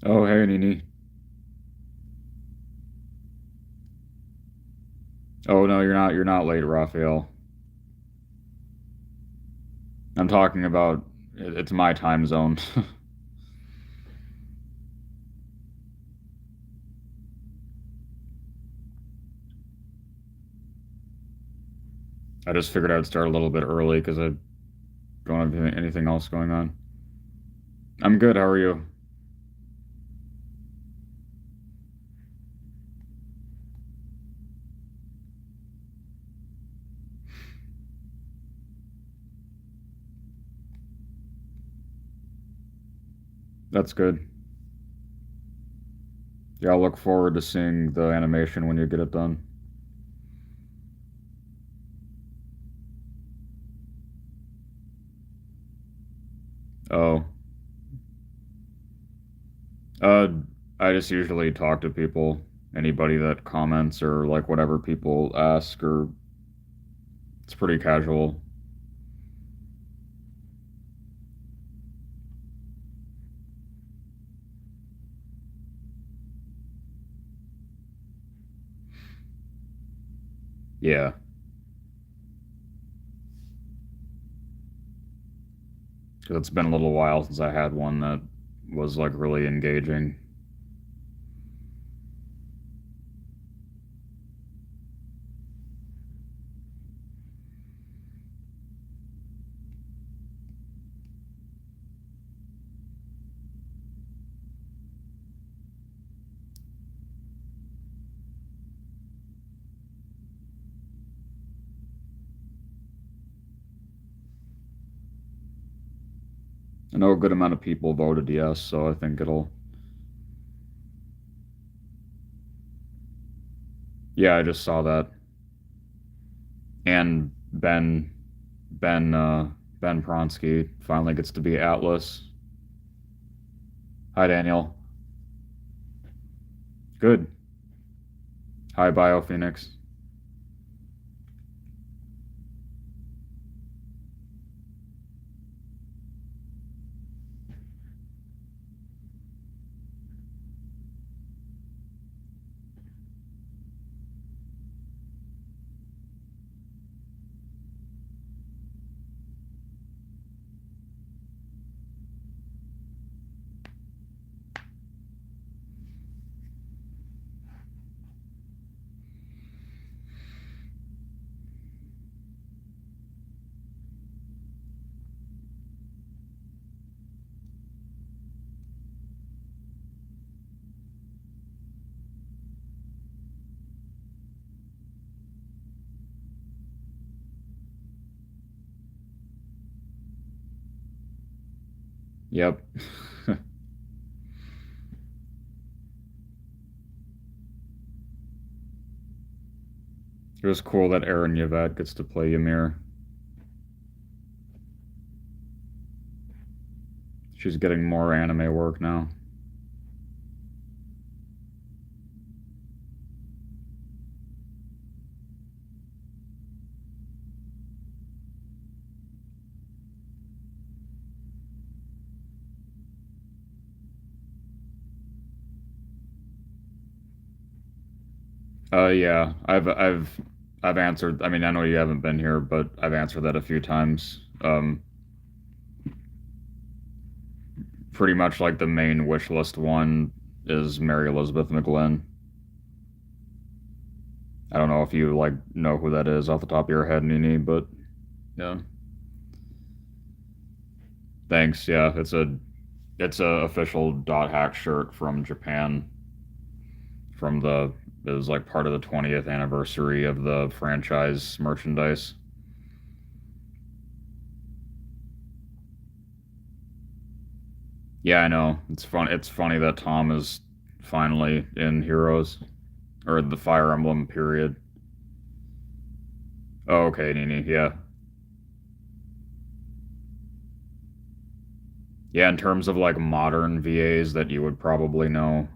Oh, hey, Nini. Oh, no, you're not late, Raphael. I'm talking about it's my time zone. I just figured I'd start a little bit early because I don't have anything else going on. I'm good. How are you? That's good. Yeah, I'll look forward to seeing the animation when you get it done. Oh, uh, I just usually talk to people, anybody that comments or like whatever people ask, or it's pretty casual. Yeah, 'cause it's been a little while since I had one that was like really engaging. I know a good amount of people voted yes, so I think it'll. Yeah, I just saw that. And Ben Pronsky finally gets to be Atlas. Hi, Daniel. Good. Hi, Bio Phoenix. Yep. It was cool that Aaron Yvette gets to play Ymir. She's getting more anime work now. Yeah, I've answered. I mean, I know you haven't been here, but I've answered that a few times. Pretty much like the main wish list one is Mary Elizabeth McGlynn. I don't know if you like know who that is off the top of your head, Nini, but yeah. Thanks. Yeah, it's a official dot hack shirt from Japan from the it was like part of the 20th anniversary of the franchise merchandise. Yeah, I know. It's fun. It's funny that Tom is finally in Heroes or the Fire Emblem period. Oh, okay, Nini. Yeah. Yeah, in terms of like modern VAs that you would probably know,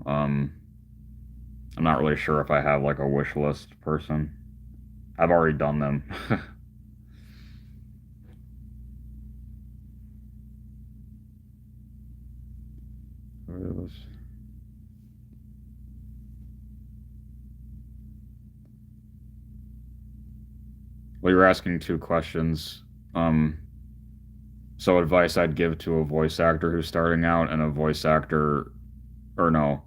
I'm not really sure if I have like a wish list person. I've already done them. Where was- Well, you're asking two questions. Um, so advice I'd give to a voice actor who's starting out and a voice actor, or no.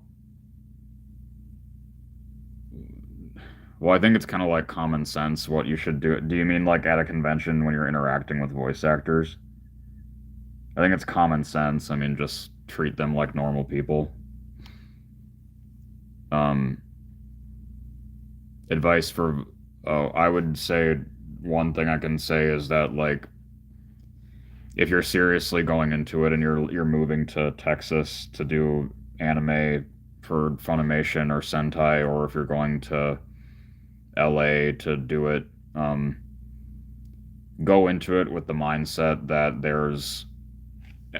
Well, I think it's kind of like common sense what you should do. Do you mean like at a convention when you're interacting with voice actors? I think it's common sense. I mean, just treat them like normal people. Um, advice for, oh, I would say one thing I can say is that like if you're seriously going into it and you're moving to Texas to do anime for Funimation or Sentai, or if you're going to LA to do it, go into it with the mindset that there's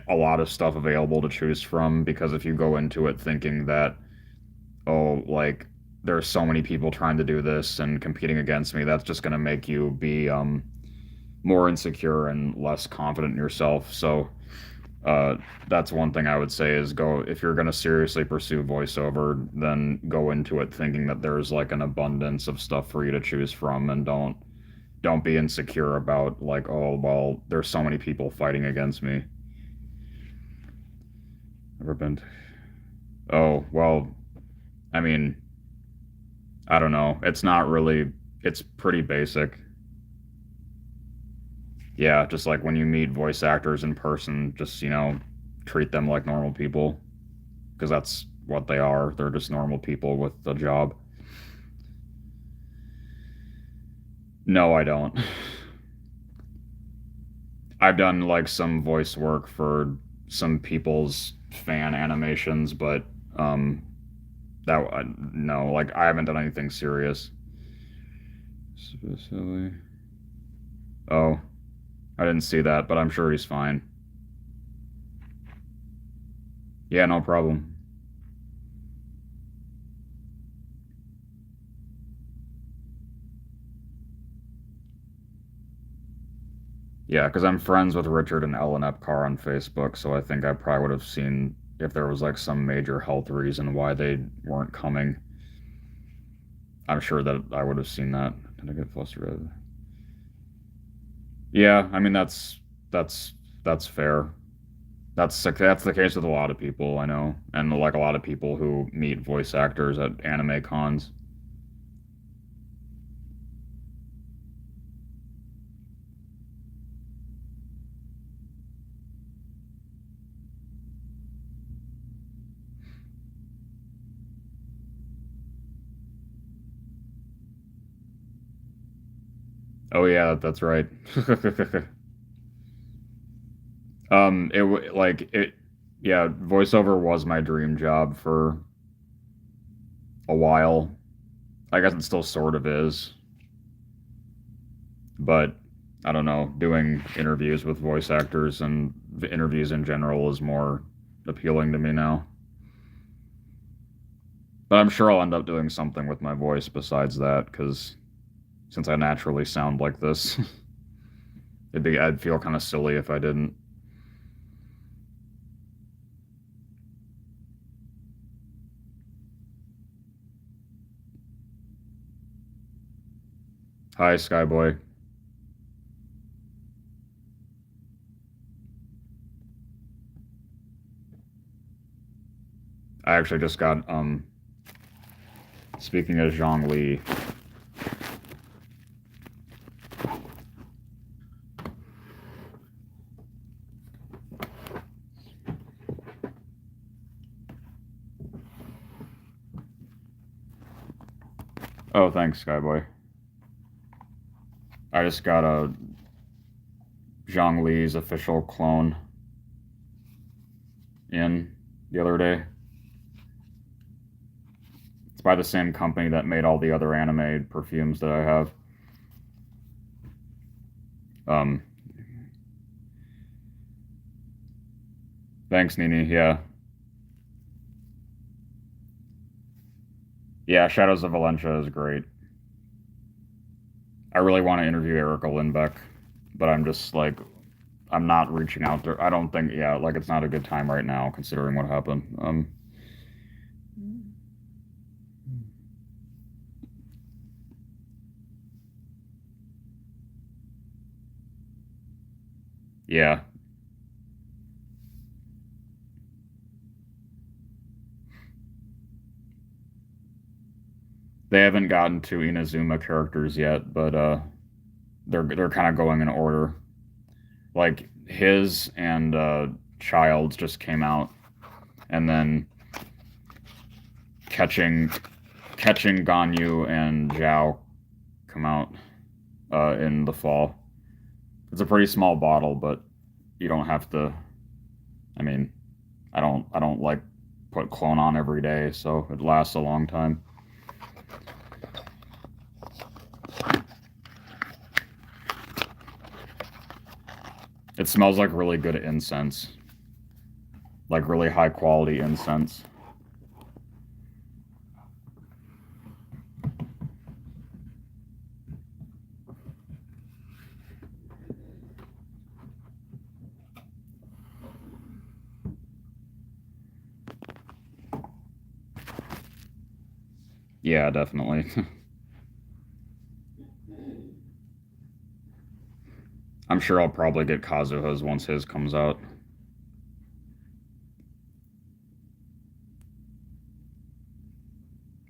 a lot of stuff available to choose from. Because if you go into it thinking that, oh, like there's so many people trying to do this and competing against me, that's just going to make you be more insecure and less confident in yourself. So uh, that's one thing I would say is go, if you're going to seriously pursue voiceover, then go into it thinking that there's like an abundance of stuff for you to choose from, and don't be insecure about like, oh well, there's so many people fighting against me. Ever been to... Oh well, I mean, I don't know, it's not really, it's pretty basic. Yeah, just like when you meet voice actors in person, just, treat them like normal people, because that's what they are. They're just normal people with a job. No, I don't. I've done like some voice work for some people's fan animations, but um no, like I haven't done anything serious. Silly. Oh, I didn't see that, but I'm sure he's fine. Yeah, no problem. Yeah, because I'm friends with Richard and Ellen Epcar on Facebook, so I think I probably would have seen if there was like some major health reason why they weren't coming. I'm sure that I would have seen that. Did I get flustered? Yeah, I mean that's that's fair. That's the case with a lot of people I know, and like a lot of people who meet voice actors at anime cons. Oh yeah, that's right. Like it, yeah, voiceover was my dream job for a while. I guess it still sort of is, but I don't know. Doing interviews with voice actors and the interviews in general is more appealing to me now. But I'm sure I'll end up doing something with my voice besides that, because since I naturally sound like this, I'd feel kind of silly if I didn't. Hi, Skyboy. I actually just got speaking of Zhang Li. Oh, thanks, Skyboy. I just got a Zhang Li's official clone in the other day. It's by the same company that made all the other anime perfumes that I have. Um, thanks, Nini. Yeah, yeah. Shadows of Valencia is great. I really want to interview Erica Lindbeck, but I'm just like, I'm not reaching out to. I don't think. Yeah, like it's not a good time right now considering what happened. Yeah. They haven't gotten to Inazuma characters yet, but they're kind of going in order. Like his and Child's just came out, and then catching catching Ganyu and Zhao come out in the fall. It's a pretty small bottle, but you don't have to. I mean, I don't like put clone on every day, so it lasts a long time. It smells like really good incense, like really high quality incense. Yeah, definitely. I'm sure I'll probably get Kazuha's once his comes out.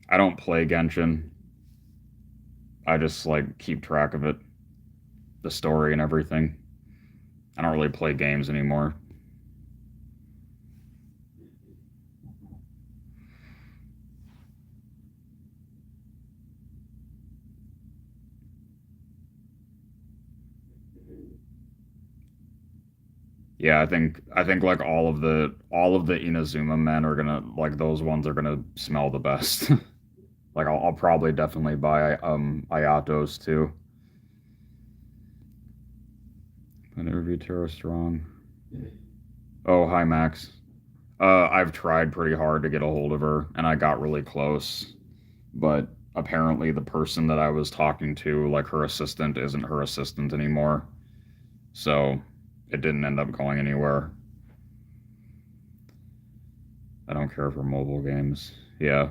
I don't play Genshin. I just like keep track of it, the story and everything. I don't really play games anymore. Yeah, I think like all of the Inazuma men are gonna like those ones are gonna smell the best. Like I'll probably definitely buy Ayato's too. I never be Terra strong. Oh, hi Max. I've tried pretty hard to get a hold of her, and I got really close, but apparently the person that I was talking to, like her assistant, isn't her assistant anymore. So it didn't end up going anywhere. I don't care for mobile games. Yeah.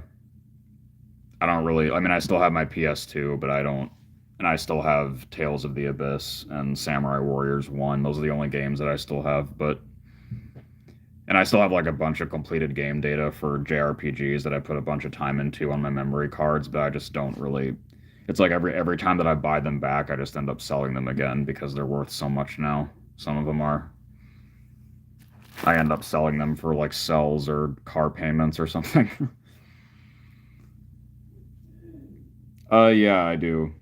I don't really. I mean, I still have my PS2, but I don't. And I still have Tales of the Abyss and Samurai Warriors 1. Those are the only games that I still have. And I still have like a bunch of completed game data for JRPGs that I put a bunch of time into on my memory cards, but I just don't really. It's like every time that I buy them back, I just end up selling them again because they're worth so much now. Some of them are. I end up selling them for like cells or car payments or something. Yeah, I do.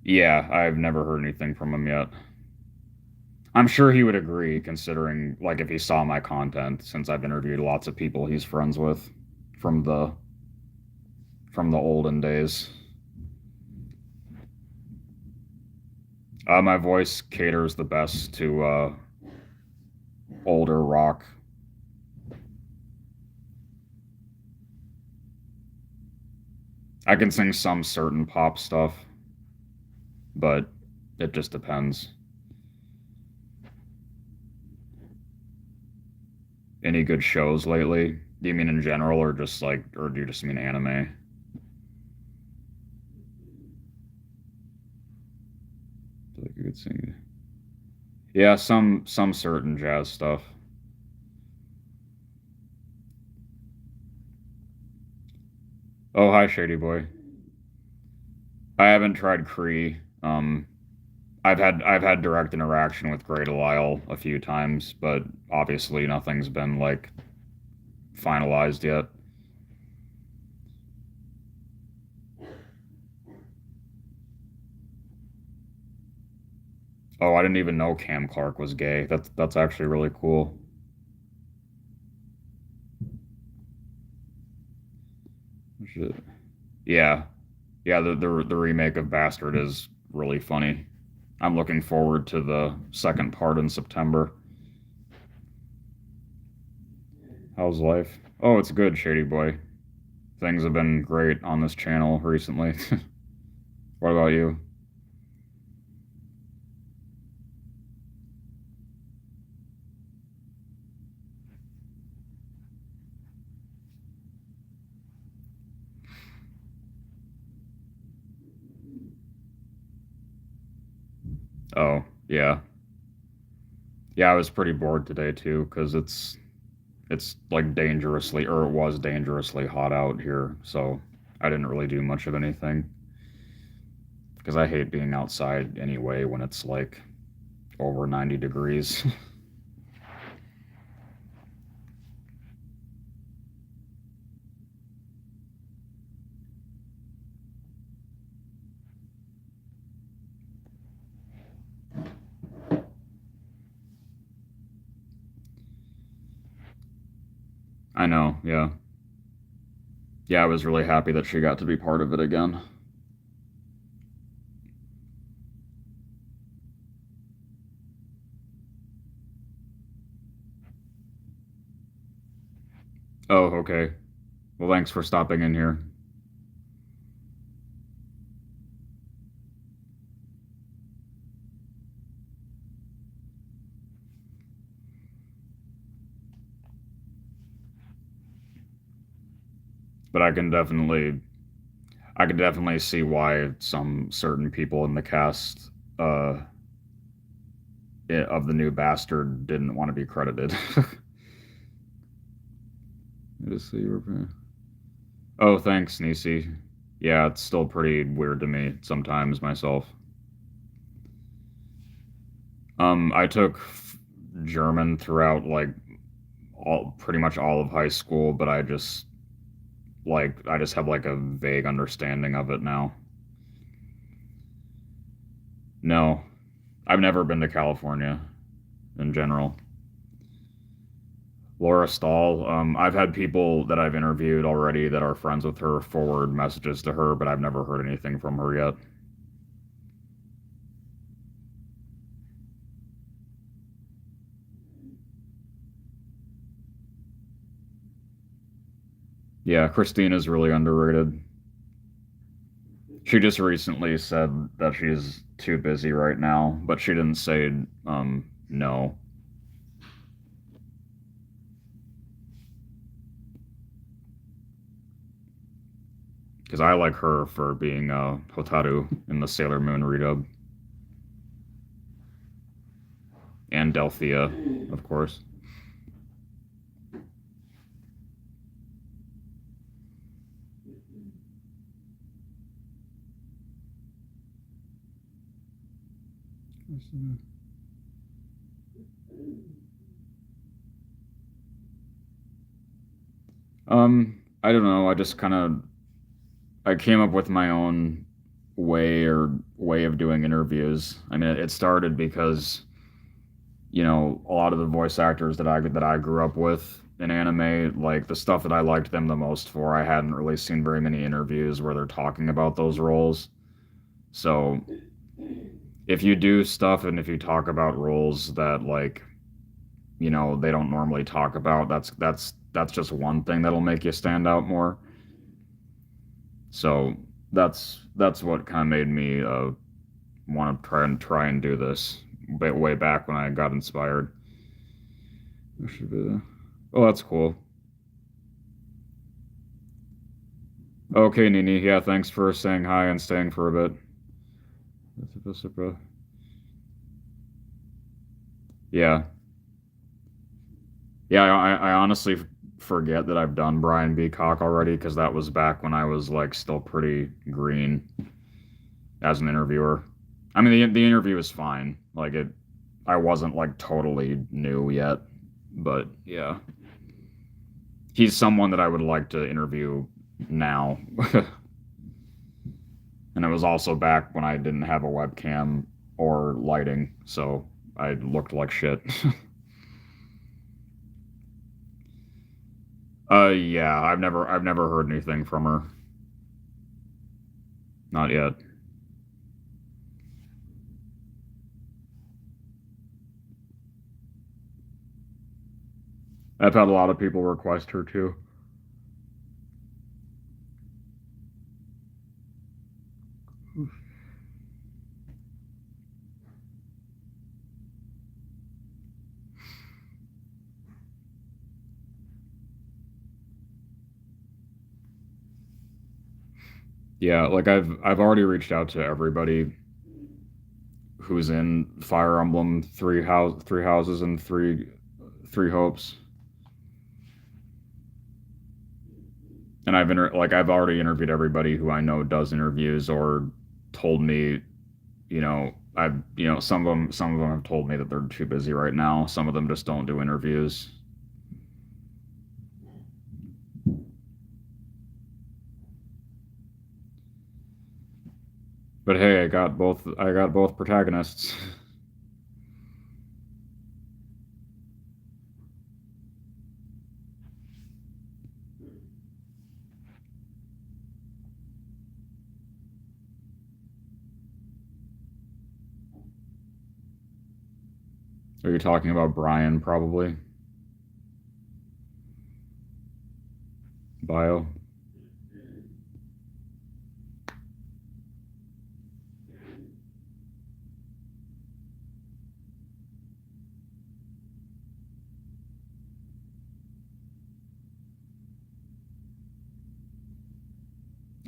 Yeah, I've never heard anything from him yet. I'm sure he would agree, considering like if he saw my content, since I've interviewed lots of people he's friends with from the from the olden days. My voice caters the best to older rock. I can sing some certain pop stuff, but it just depends. Any good shows lately? Do you mean in general, or just like, or do you just mean anime? Like you could sing. Yeah, some certain jazz stuff. Oh, hi, Shady Boy. I haven't tried Cree. I've had direct interaction with Great Delisle a few times, but obviously nothing's been like finalized yet. Oh, I didn't even know Cam Clark was gay. That's actually really cool. Shit. Yeah, yeah. The remake of Bastard is really funny. I'm looking forward to the second part in September. How's life? Oh, it's good, Shady Boy. Things have been great on this channel recently. What about you? Oh, yeah. Yeah, I was pretty bored today too cuz it's like dangerously or it was dangerously hot out here, so I didn't really do much of anything because I hate being outside anyway when it's like over 90 degrees. I know, yeah. Yeah, I was really happy that she got to be part of it again. Oh, okay. Well, thanks for stopping in here. But I can definitely see why some certain people in the cast uh of the new Bastard didn't want to be credited. Just see your Oh, thanks, Nisi. Yeah, it's still pretty weird to me sometimes myself. I took German throughout like all pretty much all of high school, but I just have like a vague understanding of it now. No, I've never been to California in general. Laura Stahl, I've had people that I've interviewed already that are friends with her forward messages to her, but I've never heard anything from her yet. Yeah, Christine is really underrated. She just recently said that she's too busy right now, but she didn't say no. Because I like her for being Hotaru in the Sailor Moon redub, and Delphia, of course. I don't know. I came up with my own way of doing interviews. I mean, it started because a lot of the voice actors that I grew up with in anime, like the stuff that I liked them the most for, I hadn't really seen very many interviews where they're talking about those roles. So if you do stuff and if you talk about roles that like they don't normally talk about, that's just one thing that'll make you stand out more. So that's what kind of made me want to try and do this way back when I got inspired. Oh, that's cool. Okay, Nini. Yeah, thanks for saying hi and staying for a bit. Yeah, yeah. I honestly forget that I've done Brian B. Cock already because that was back when I was like still pretty green as an interviewer. I mean, the interview was fine. Like it, I wasn't like totally new yet, but yeah, he's someone that I would like to interview now. And it was also back when I didn't have a webcam or lighting, so I looked like shit. Yeah, I've never heard anything from her. Not yet. I've had a lot of people request her too. Yeah, like I've already reached out to everybody who's in Fire Emblem Three Houses and Three Hopes. And I've already interviewed everybody who I know does interviews or told me, some of them have told me that they're too busy right now. Some of them just don't do interviews. But hey, I got both protagonists. Are you talking about Brian probably? Bio?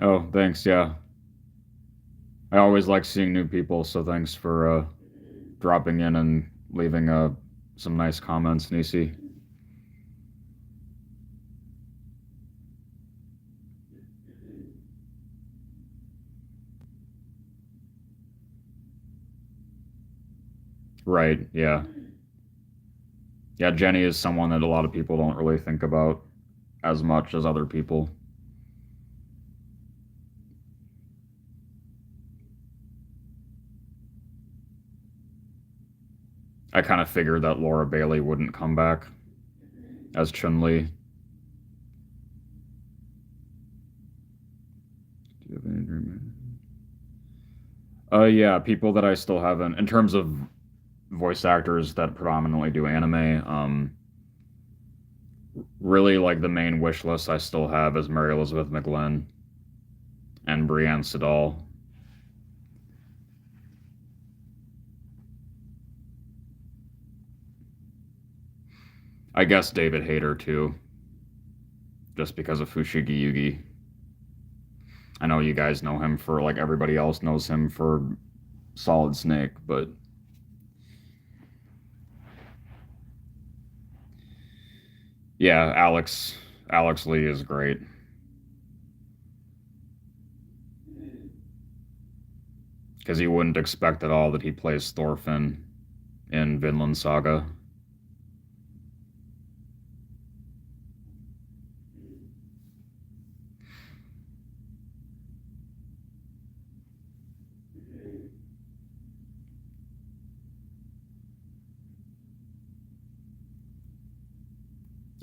Oh, thanks, yeah. I always like seeing new people, so thanks for dropping in and leaving some nice comments, Nisi. Right, yeah. Yeah, Jenny is someone that a lot of people don't really think about as much as other people. I kind of figured that Laura Bailey wouldn't come back as Chun-Li. Do you have any dream? Yeah, people that I still haven't, in terms of voice actors that predominantly do anime, really like the main wish list I still have is Mary Elizabeth McGlynn and Brienne Siddall. I guess David Hayter too, just because of Fushigi Yugi. I know you guys know him for like everybody else knows him for Solid Snake, but yeah, Alex Lee is great. Because you wouldn't expect at all that he plays Thorfinn in Vinland Saga.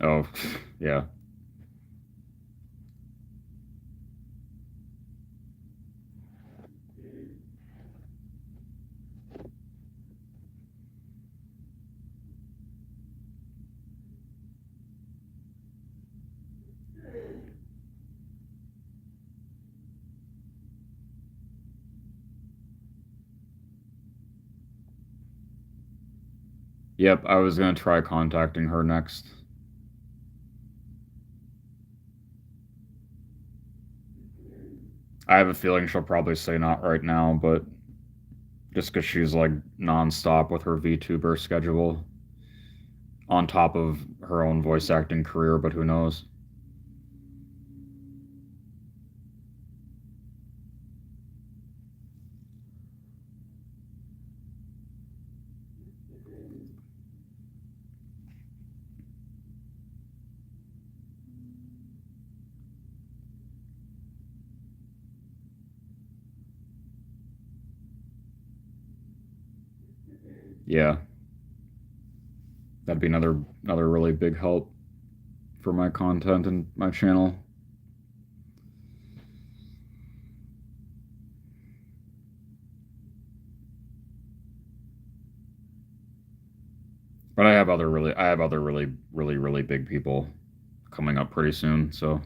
Oh, yeah. Yep, I was gonna try contacting her next. I have a feeling she'll probably say not right now, but just because she's like nonstop with her VTuber schedule on top of her own voice acting career, but who knows? Yeah, that'd be another really big help for my content and my channel. But I have other really big people coming up pretty soon, so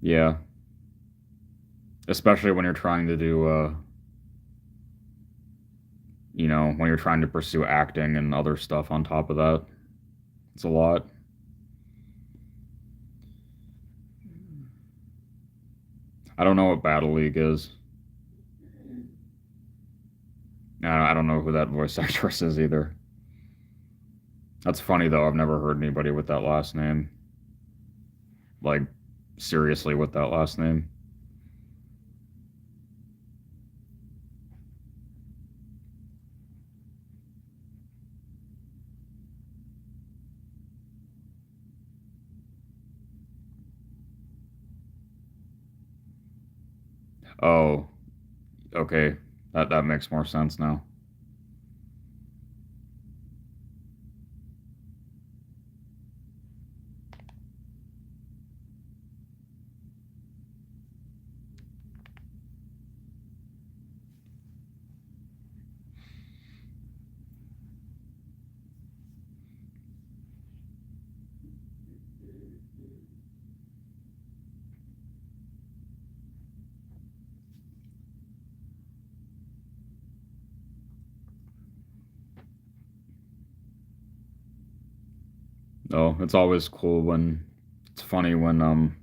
Yeah, especially when you're trying to do, when you're trying to pursue acting and other stuff on top of that. It's a lot. I don't know what Battle League is. I don't know who that voice actress is either. That's funny though. I've never heard anybody with that last name. Like, seriously, with that last name. Oh, okay. That makes more sense now. Oh, it's always cool when it's funny when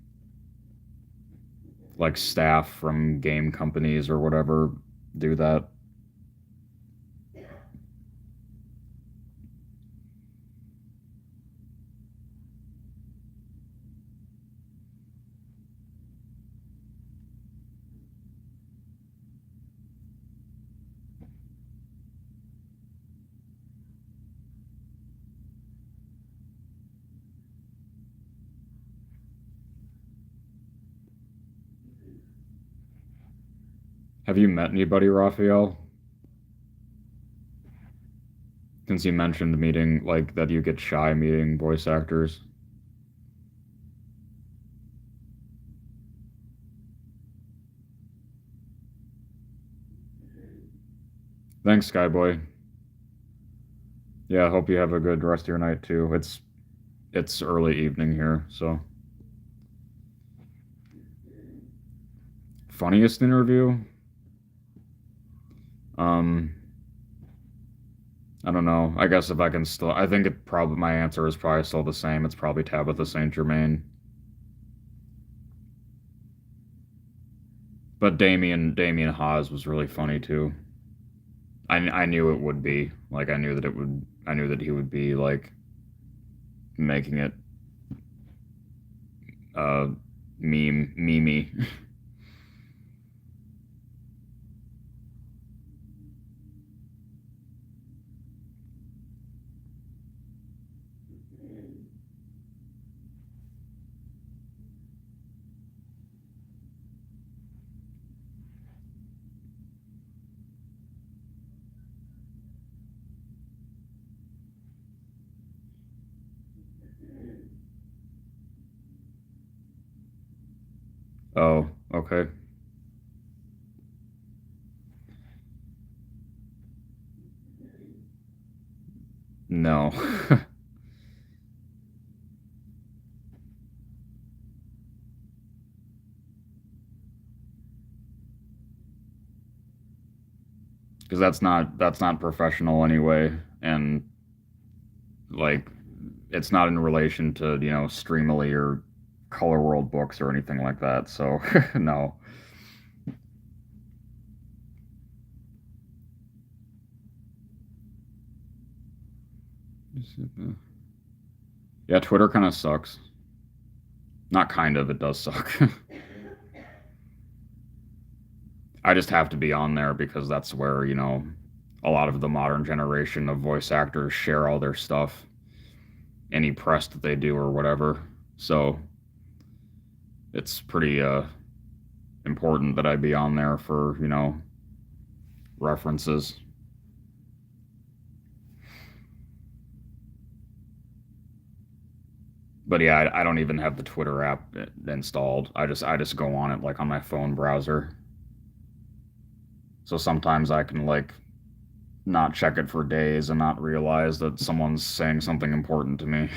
like staff from game companies or whatever do that. Have you met anybody, Raphael? Since you mentioned meeting like that, you get shy meeting voice actors. Thanks, Skyboy. Yeah, I hope you have a good rest of your night too. It's early evening here, so funniest interview. Um, I don't know. I guess if I can still, I think it probably my answer is probably still the same. It's probably Tabitha St. Germain. But Damien Haas was really funny too. I knew it would be like I knew that he would be like making it uh memey. Oh, okay. No. Because that's not professional anyway, and like it's not in relation to Streamily or Color World books or anything like that. So no. Yeah, Twitter kind of sucks. Not kind of, it does suck. I just have to be on there because that's where a lot of the modern generation of voice actors share all their stuff, any press that they do or whatever. So it's pretty important that I be on there for references. But yeah, I don't even have the Twitter app installed. I just go on it like on my phone browser. So sometimes I can like not check it for days and not realize that someone's saying something important to me.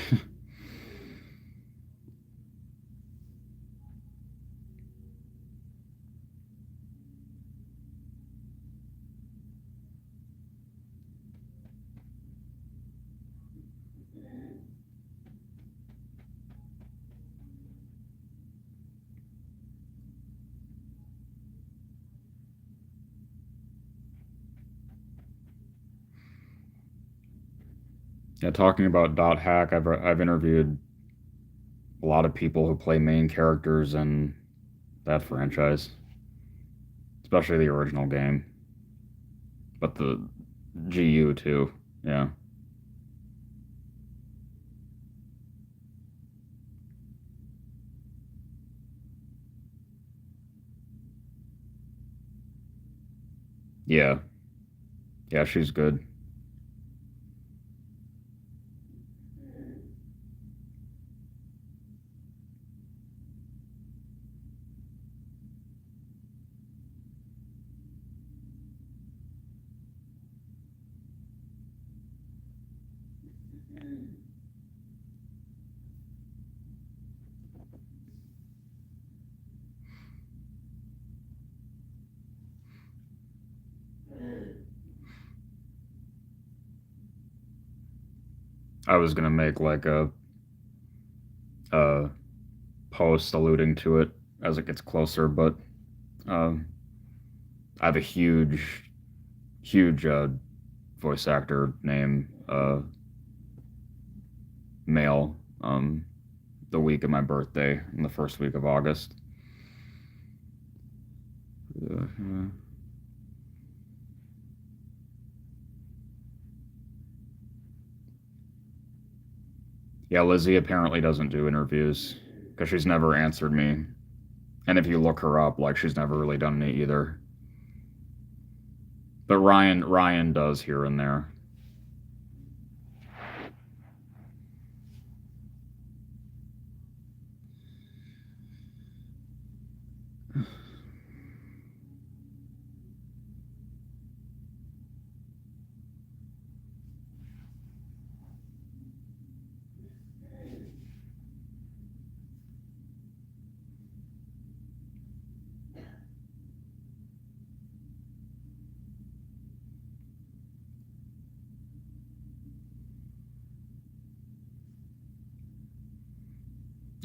Yeah, talking about dot hack, I've interviewed a lot of people who play main characters in that franchise, especially the original game, but the GU too. Yeah, yeah, yeah. She's good. I was gonna make like a post alluding to it as it gets closer, but um, I have a huge voice actor name male. The week of my birthday, in the first week of August. Uh, yeah, Lizzie apparently doesn't do interviews because she's never answered me. And if you look her up, like she's never really done any either. But Ryan does here and there.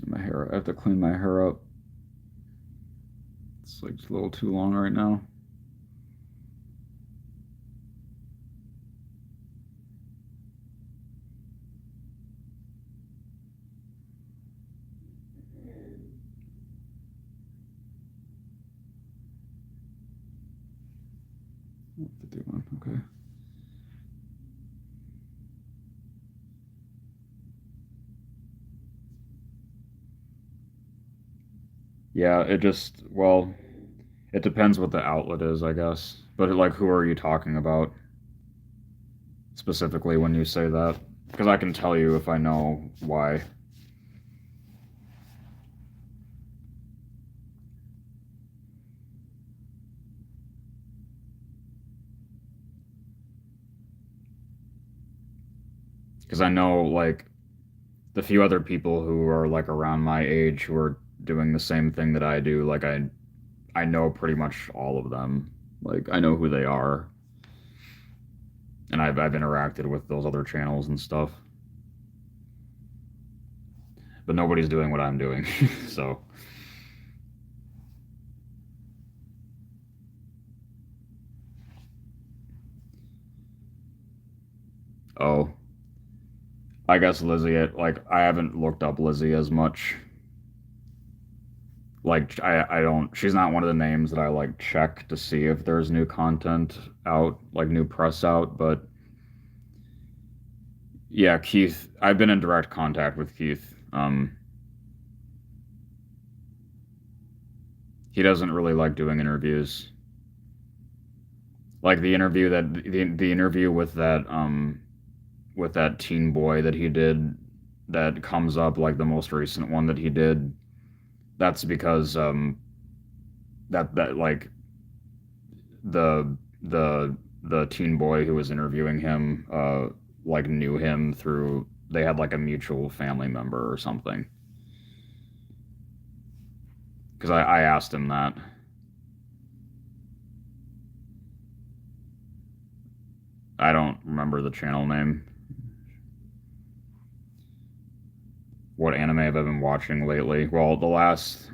My hair, I have to clean my hair up. It's like a little too long right now. I have to do one. Okay. Yeah, it just well, it depends what the outlet is, I guess. But like, who are you talking about specifically when you say that? Because I can tell you if I know why. Because I know like the few other people who are like around my age who are doing the same thing that I do. Like I know pretty much all of them. Like I know who they are, and I've interacted with those other channels and stuff. But nobody's doing what I'm doing, so. Oh, I guess Lizzie. Like I haven't looked up Lizzie as much. Like I don't. She's not one of the names that I like check to see if there's new content out, like new press out. But yeah, Keith. I've been in direct contact with Keith. He doesn't really like doing interviews. Like the interview with that teen boy that he did that comes up like the most recent one that he did. That's because that like the teen boy who was interviewing him like knew him through they had like a mutual family member or something. Because I asked him that. I don't remember the channel name. What anime have I been watching lately? Well, the last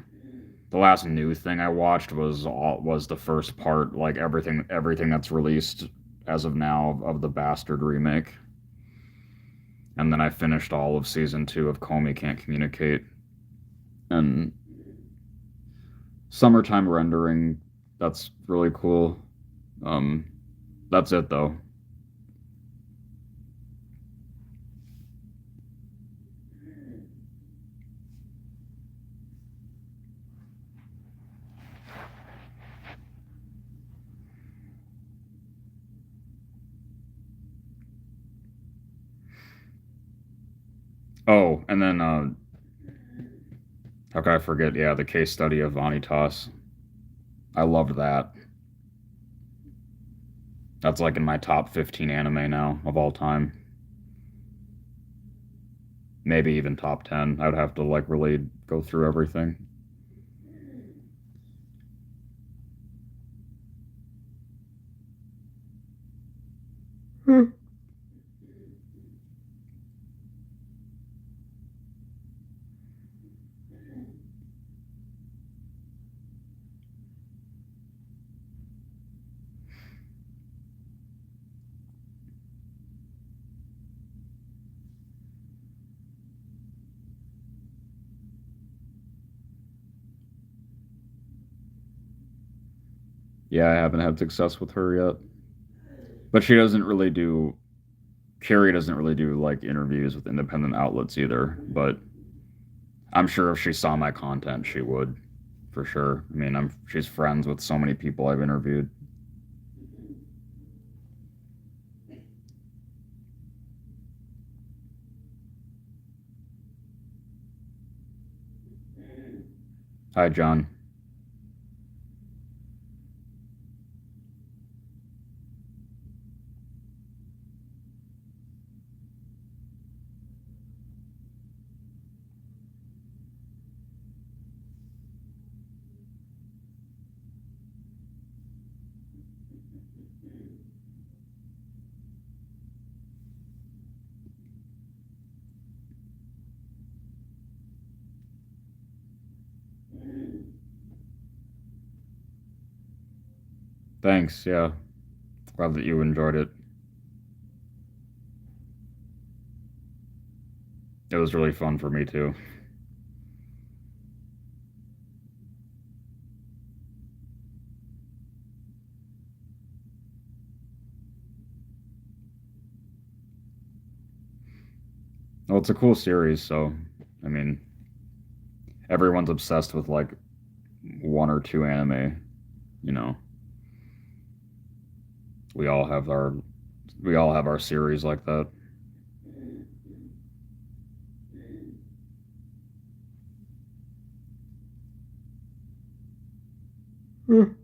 new thing I watched was the first part, like everything that's released as of now of the Bastard remake. And then I finished all of season 2 of Comey Can't Communicate. And summertime rendering, that's really cool. Um, that's it though. Oh, and then how could I forget? Yeah, the case study of Vanitas. I loved that. That's like in my top 15 anime now of all time. Maybe even top 10. I would have to like really go through everything. Hmm. Yeah, I haven't had success with her yet. But she doesn't really do Carrie doesn't really do like interviews with independent outlets either, but I'm sure if she saw my content she would for sure. I mean, I'm she's friends with so many people I've interviewed. Hi John. Thanks. Yeah. Glad that you enjoyed it. It was really fun for me too. Well, it's a cool series, so I mean, everyone's obsessed with like one or two anime, you know. We all have our we all have our series like that. Hmm.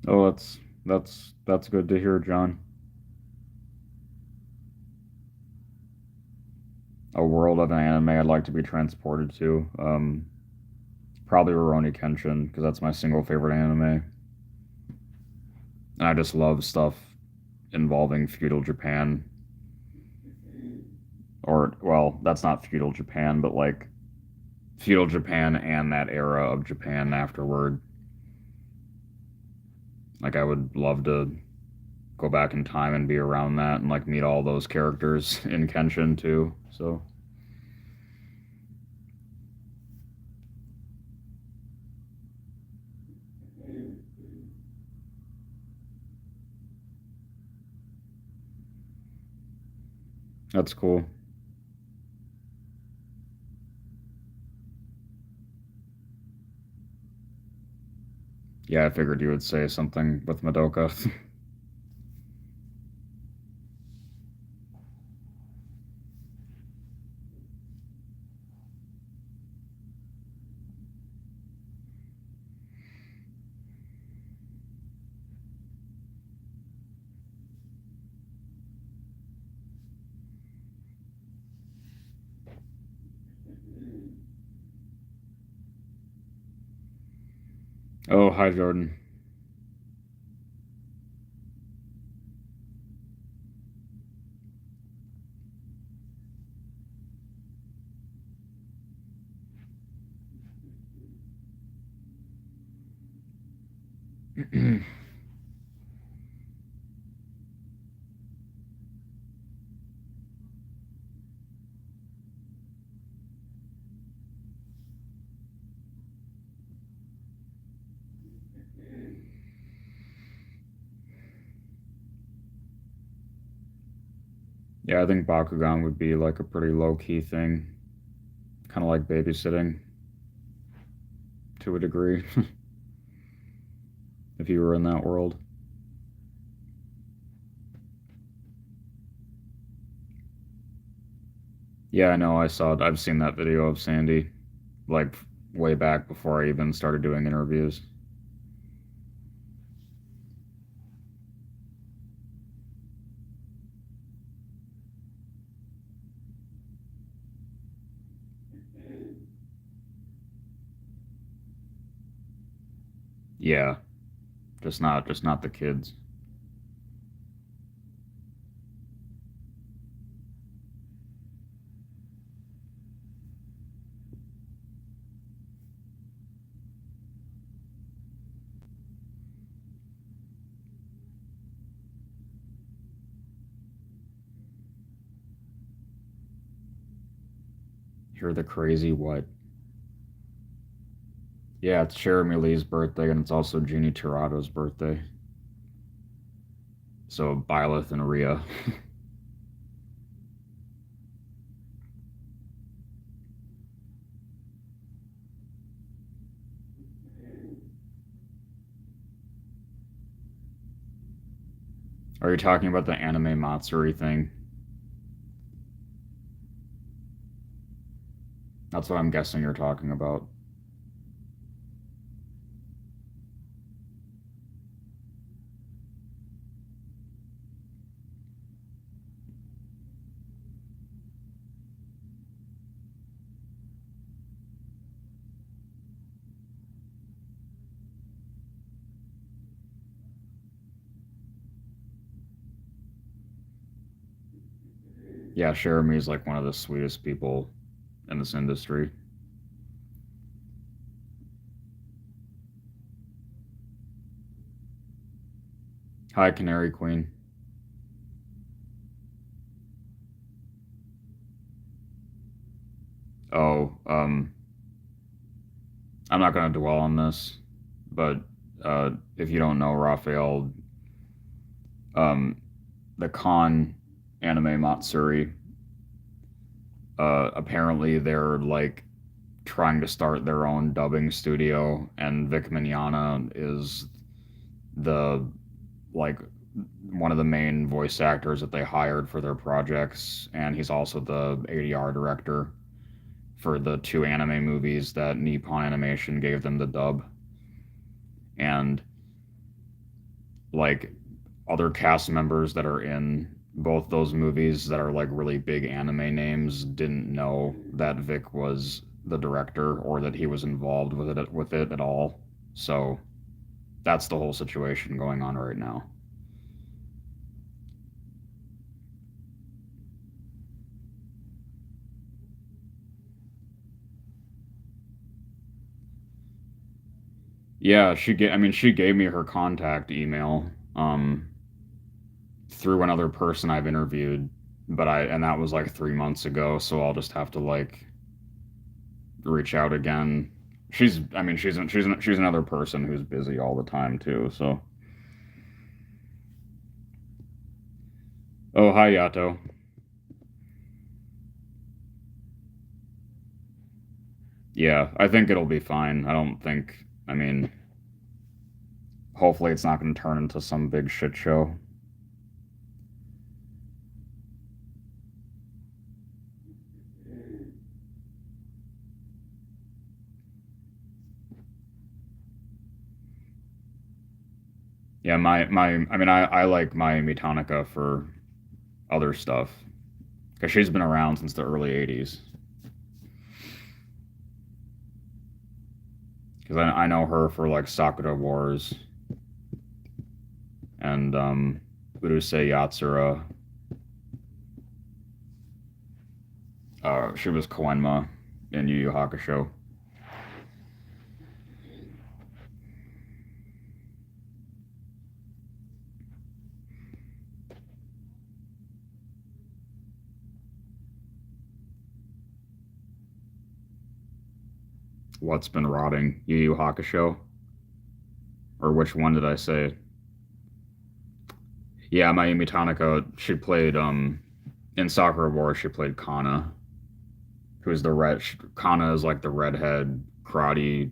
Oh, that's good to hear, John. A world of an anime I'd like to be transported to. Probably Rurouni Kenshin because that's my single favorite anime. And I just love stuff involving feudal Japan, or well, that's not feudal Japan, but like feudal Japan and that era of Japan afterward. Like I would love to go back in time and be around that and like meet all those characters in Kenshin too. So that's cool. Yeah, I figured you would say something with Madoka. Oh, hi, Jordan. Yeah, I think Bakugan would be like a pretty low key thing, kind of like babysitting to a degree, if you were in that world. Yeah, I know. I saw it. I've seen that video of Sandy, like way back before I even started doing interviews. Yeah, just not the kids. You're the crazy what? Yeah, it's Jeremy Lee's birthday, and it's also Jeannie Tirato's birthday. So Byleth and Rhea. Are you talking about the anime Matsuri thing? That's what I'm guessing you're talking about. Yeah, Jeremy's like one of the sweetest people in this industry. Hi, Canary Queen. Oh, I'm not going to dwell on this, but if you don't know, Raphael, um, the Khan anime Matsuri, apparently they're like trying to start their own dubbing studio, and Vic Mignogna is the like one of the main voice actors that they hired for their projects, and he's also the ADR director for the two anime movies that Nippon Animation gave them the dub. And like other cast members that are in both those movies that are like really big anime names didn't know that Vic was the director or that he was involved with it at all. So that's the whole situation going on right now. Yeah, she gave me her contact email through another person I've interviewed, but and that was like 3 months ago, so I'll just have to like reach out again. She's another person who's busy all the time too. So, oh hi Yato. Yeah, I think it'll be fine. I don't think. I mean, hopefully it's not going to turn into some big shit show. Yeah, I mean, I like Mayumi Tanaka for other stuff because she's been around since the early '80s. Because I know her for like Sakura Wars and Urusei Yatsura. She was Koenma in Yu Yu Hakusho. What's been rotting? Yu Yu Hakusho? Or which one did I say? Yeah, Mayumi Tanaka. She played in Sakura Wars. She played Kana, who's the red. Kana is like the redhead karate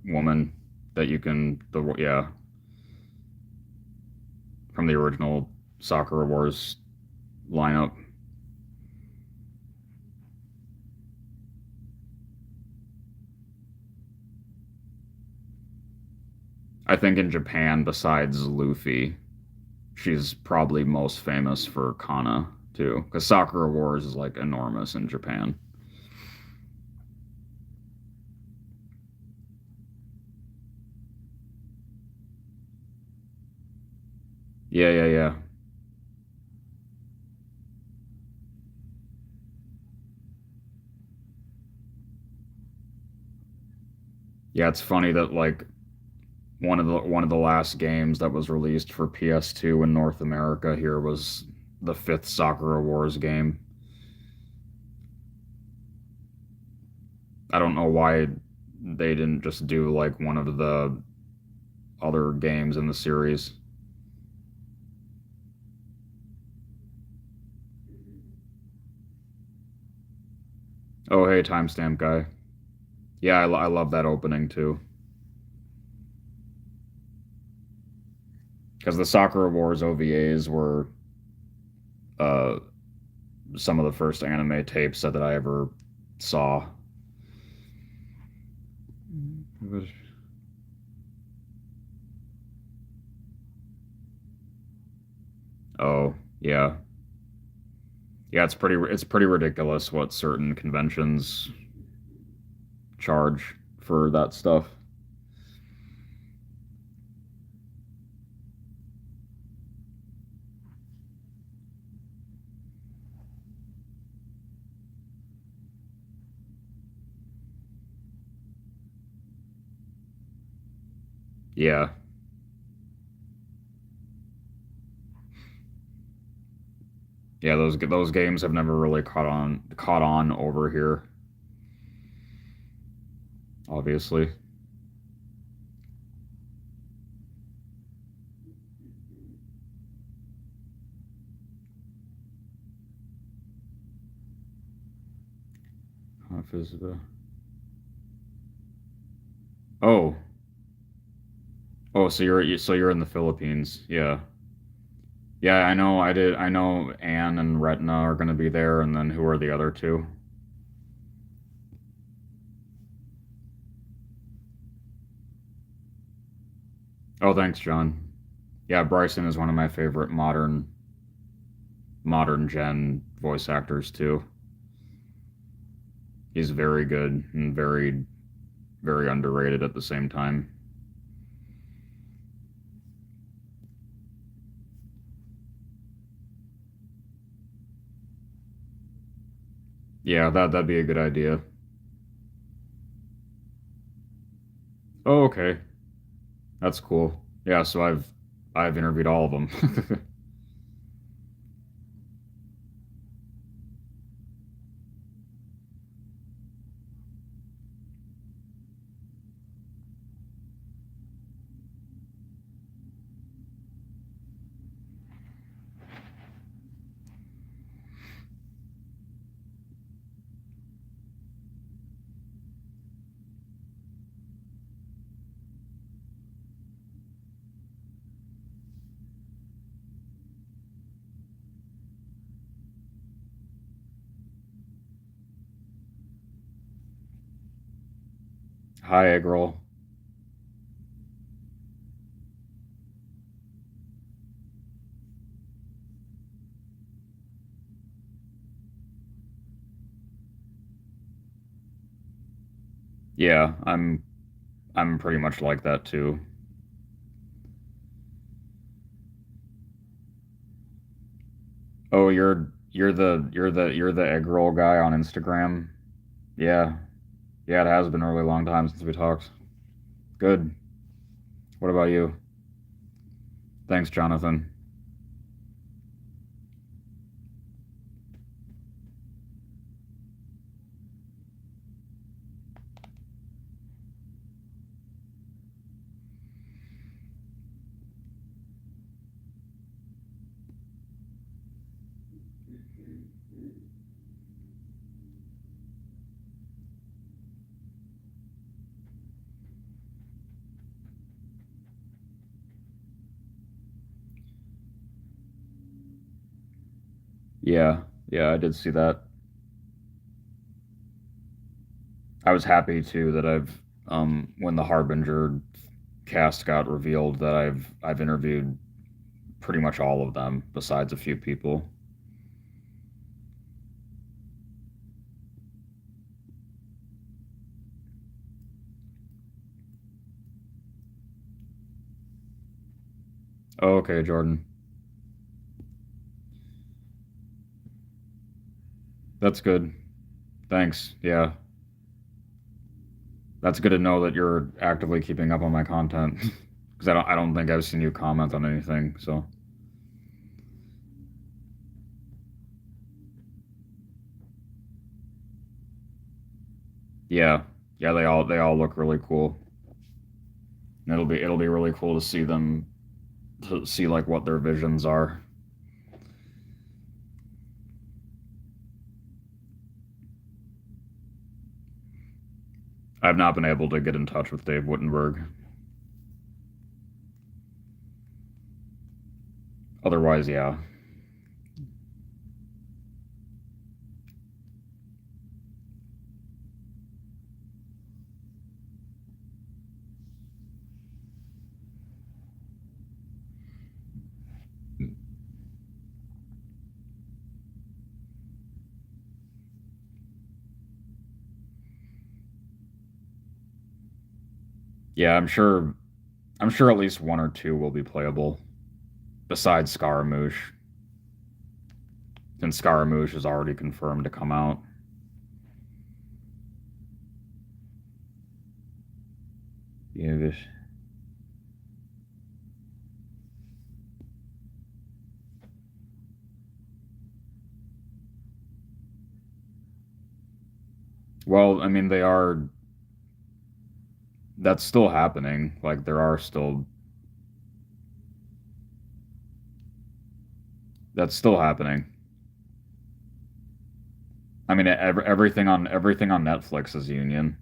woman that you can the yeah from the original Sakura Wars lineup. I think in Japan, besides Luffy, she's probably most famous for Kana too, because Sakura Wars is like enormous in Japan. Yeah, yeah, yeah. Yeah, it's funny that like one of the last games that was released for PS2 in North America here was the fifth Sakura Wars game. I don't know why they didn't just do like one of the other games in the series. Oh, hey, timestamp guy. Yeah, I love that opening too. Because the Sakura Wars OVAs were uh, some of the first anime tapes that I ever saw. Oh, yeah. Yeah, it's pretty ridiculous what certain conventions charge for that stuff. Yeah. Yeah, those games have never really caught on over here, obviously. Oh. Oh, so you're in the Philippines. Yeah. Yeah, I know I know Anne and Retna are gonna be there, and then who are the other two? Oh, thanks, John. Yeah, Bryson is one of my favorite modern gen voice actors too. He's very good and very underrated at the same time. Yeah, that'd be a good idea. Oh, okay. That's cool. Yeah, so I've interviewed all of them. Hi, Eggroll. Yeah, I'm pretty much like that too. Oh, you're the Eggroll guy on Instagram. Yeah, yeah, it has been a really long time since we talked. Good. What about you? Thanks, Jonathan. Yeah, yeah, I did see that. I was happy too that when the Harbinger cast got revealed that I've interviewed pretty much all of them besides a few people. Oh, okay, Jordan. That's good. Thanks. Yeah. That's good to know that you're actively keeping up on my content because I don't think I've seen you comment on anything. So, yeah. Yeah, they all look really cool. And it'll be really cool to see them to see like what their visions are. I've not been able to get in touch with Dave Wittenberg. Otherwise, yeah. Yeah, I'm sure at least one or two will be playable besides Scaramouche, since Scaramouche is already confirmed to come out. Yeah, this. Well, I mean, they are. That's still happening. Like there are still. That's still happening. I mean, everything on Netflix is Union.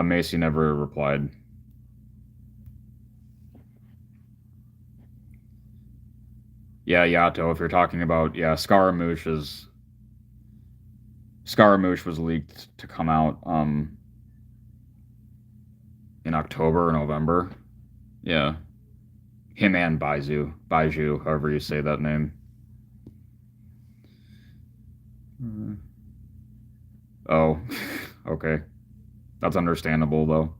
Macy never replied. Yeah, Yato. If you're talking about Scaramouche was leaked to come out in October or November. Yeah, him and Baiju, however you say that name. Mm. Oh, okay. That's understandable though.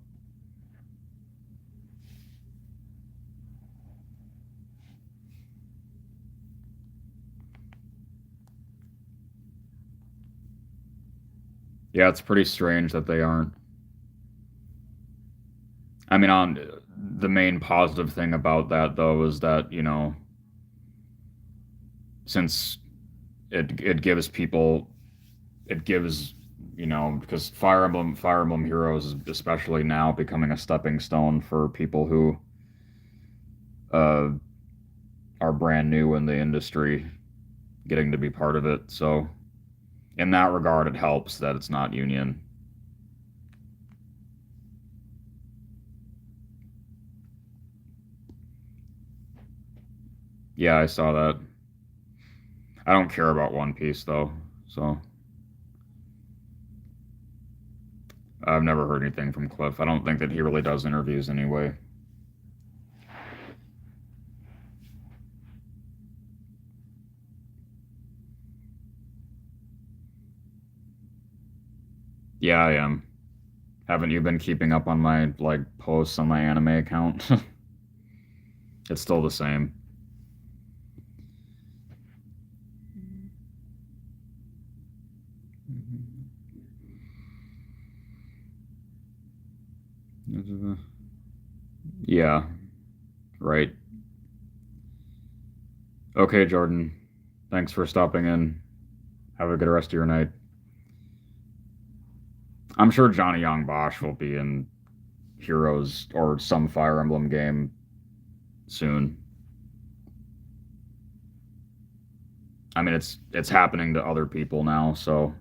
Yeah, it's pretty strange that they aren't. I mean, on the main positive thing about that though is that since it gives people it gives because Fire Emblem Heroes is especially now becoming a stepping stone for people who uh, are brand new in the industry getting to be part of it. So in that regard, it helps that it's not Union. Yeah, I saw that. I don't care about One Piece though. So I've never heard anything from Cliff. I don't think that he really does interviews anyway. Yeah, I am. Haven't you been keeping up on my like posts on my anime account? It's still the same. Yeah, right. Okay, Jordan. Thanks for stopping in. Have a good rest of your night. I'm sure Johnny Young Bosch will be in Heroes or some Fire Emblem game soon. I mean, it's happening to other people now, so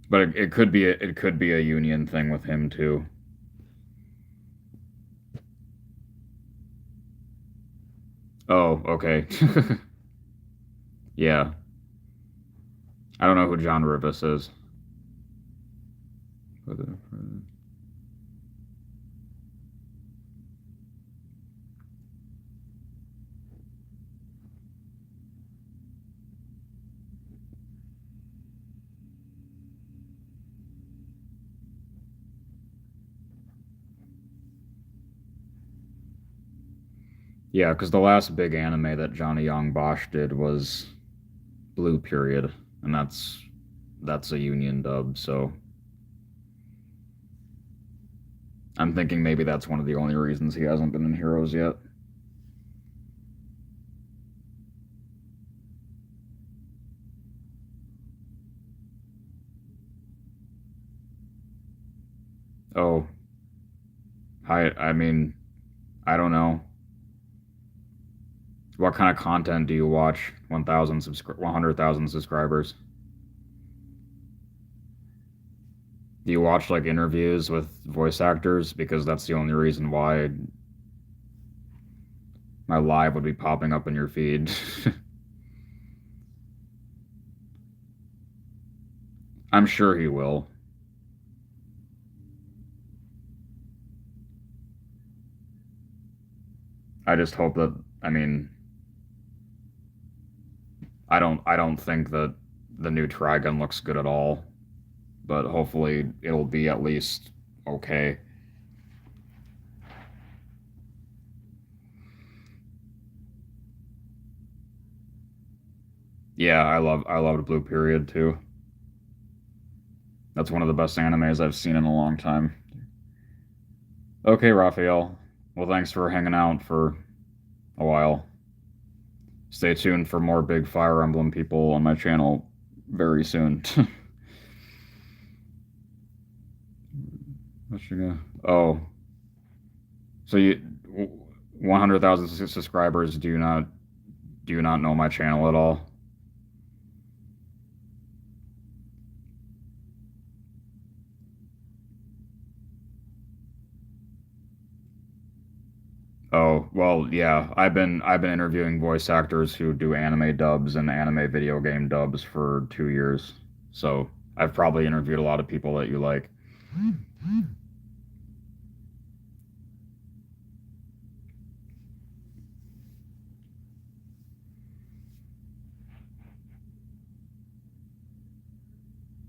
but it could be a union thing with him too. Oh, okay. Yeah. I don't know who John Rivas is. Yeah, because the last big anime that Johnny Young Bosch did was Blue Period, and that's a union dub, so I'm thinking maybe that's one of the only reasons he hasn't been in Heroes yet. Oh, I mean, I don't know. What kind of content do you watch? 100,000 subscribers. Do you watch like interviews with voice actors? Because that's the only reason why my live would be popping up in your feed. I'm sure he will. I just hope that, I mean, I don't think that the new Trigun looks good at all, but hopefully it'll be at least okay. Yeah, I loved Blue Period too. That's one of the best animes I've seen in a long time. Okay, Raphael. Well, thanks for hanging out for a while. Stay tuned for more big Fire Emblem people on my channel very soon. What you gonna? Oh, so you 100,000 subscribers do you not know my channel at all? Oh, well, yeah. I've been interviewing voice actors who do anime dubs and anime video game dubs for 2 years. So I've probably interviewed a lot of people that you like.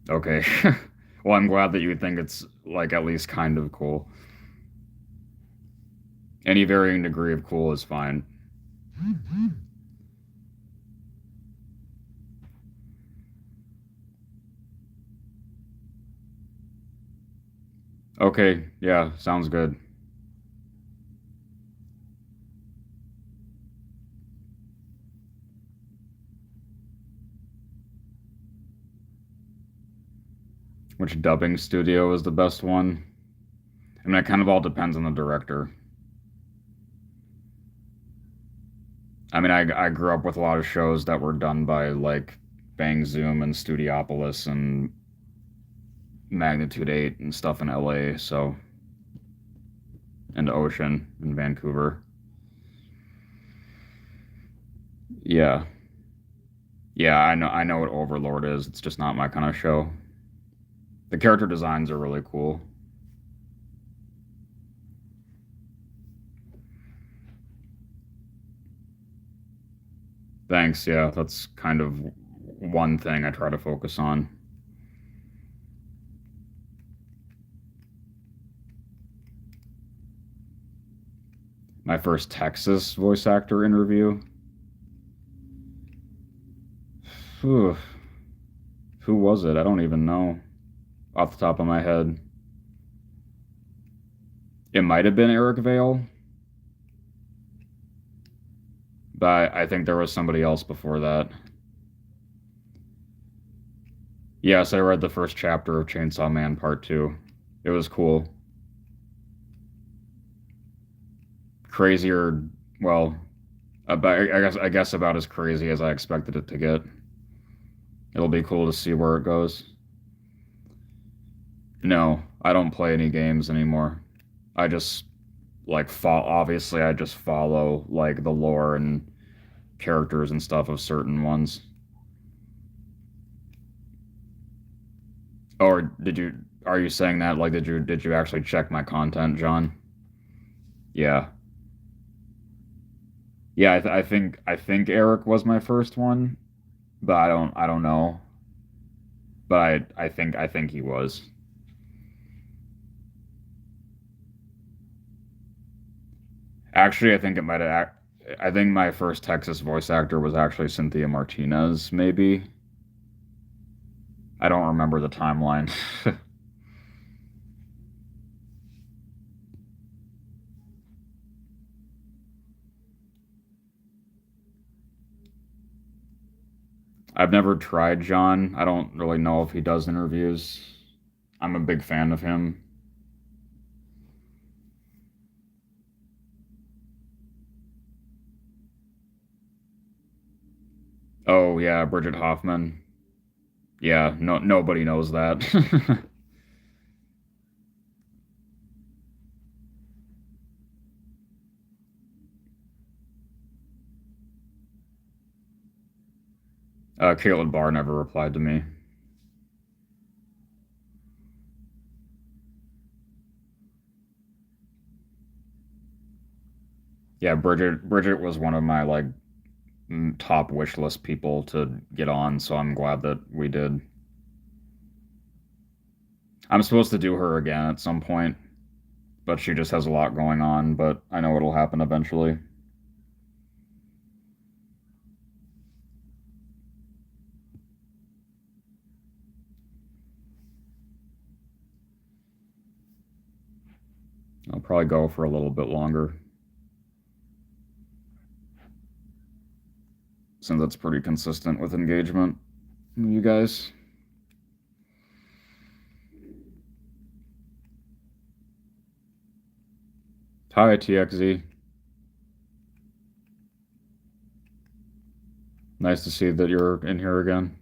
Okay. Well, I'm glad that you think it's like at least kind of cool. Any varying degree of cool is fine. Okay, yeah, sounds good. Which dubbing studio is the best one? I mean, it kind of all depends on the director. I mean, I grew up with a lot of shows that were done by like Bang Zoom and Studiopolis and Magnitude 8 and stuff in LA, so and Ocean in Vancouver. Yeah. Yeah, I know what Overlord is. It's just not my kind of show. The character designs are really cool. Thanks. Yeah, that's kind of one thing I try to focus on. My first Texas voice actor interview. Whew. Who was it? I don't even know off the top of my head. It might have been Eric Vale, but I think there was somebody else before that. Yes, I read the first chapter of Chainsaw Man Part 2. It was cool. Crazier, well, about I guess about as crazy as I expected it to get. It'll be cool to see where it goes. No, I don't play any games anymore. I just obviously I just follow like the lore and characters and stuff of certain ones. Or did you are you saying that like did you actually check my content, John? Yeah. Yeah, I think Eric was my first one, but I don't know. But I think he was. Actually, I think my first Texas voice actor was actually Cynthia Martinez, maybe. I don't remember the timeline. I've never tried John. I don't really know if he does interviews. I'm a big fan of him. Oh yeah, Bridget Hoffman. Yeah, nobody knows that. Caitlin Barr never replied to me. Yeah, Bridget was one of my like top wish list people to get on, so I'm glad that we did. I'm supposed to do her again at some point, but she just has a lot going on, but I know it'll happen eventually. I'll probably go for a little bit longer since that's pretty consistent with engagement. You guys. Hi, TXZ. Nice to see that you're in here again.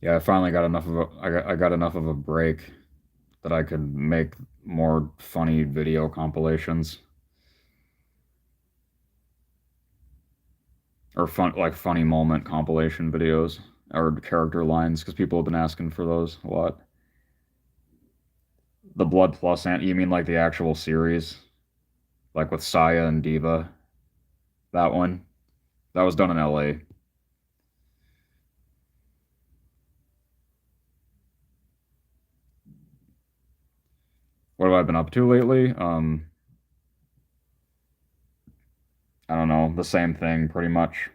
Yeah, I finally got enough of I got enough of a break that I could make more funny video compilations or funny moment compilation videos or character lines because people have been asking for those a lot. The Blood Plus you mean like the actual series, like with Saya and Diva? That one that was done in LA. What have I been up to lately? I don't know, the same thing pretty much.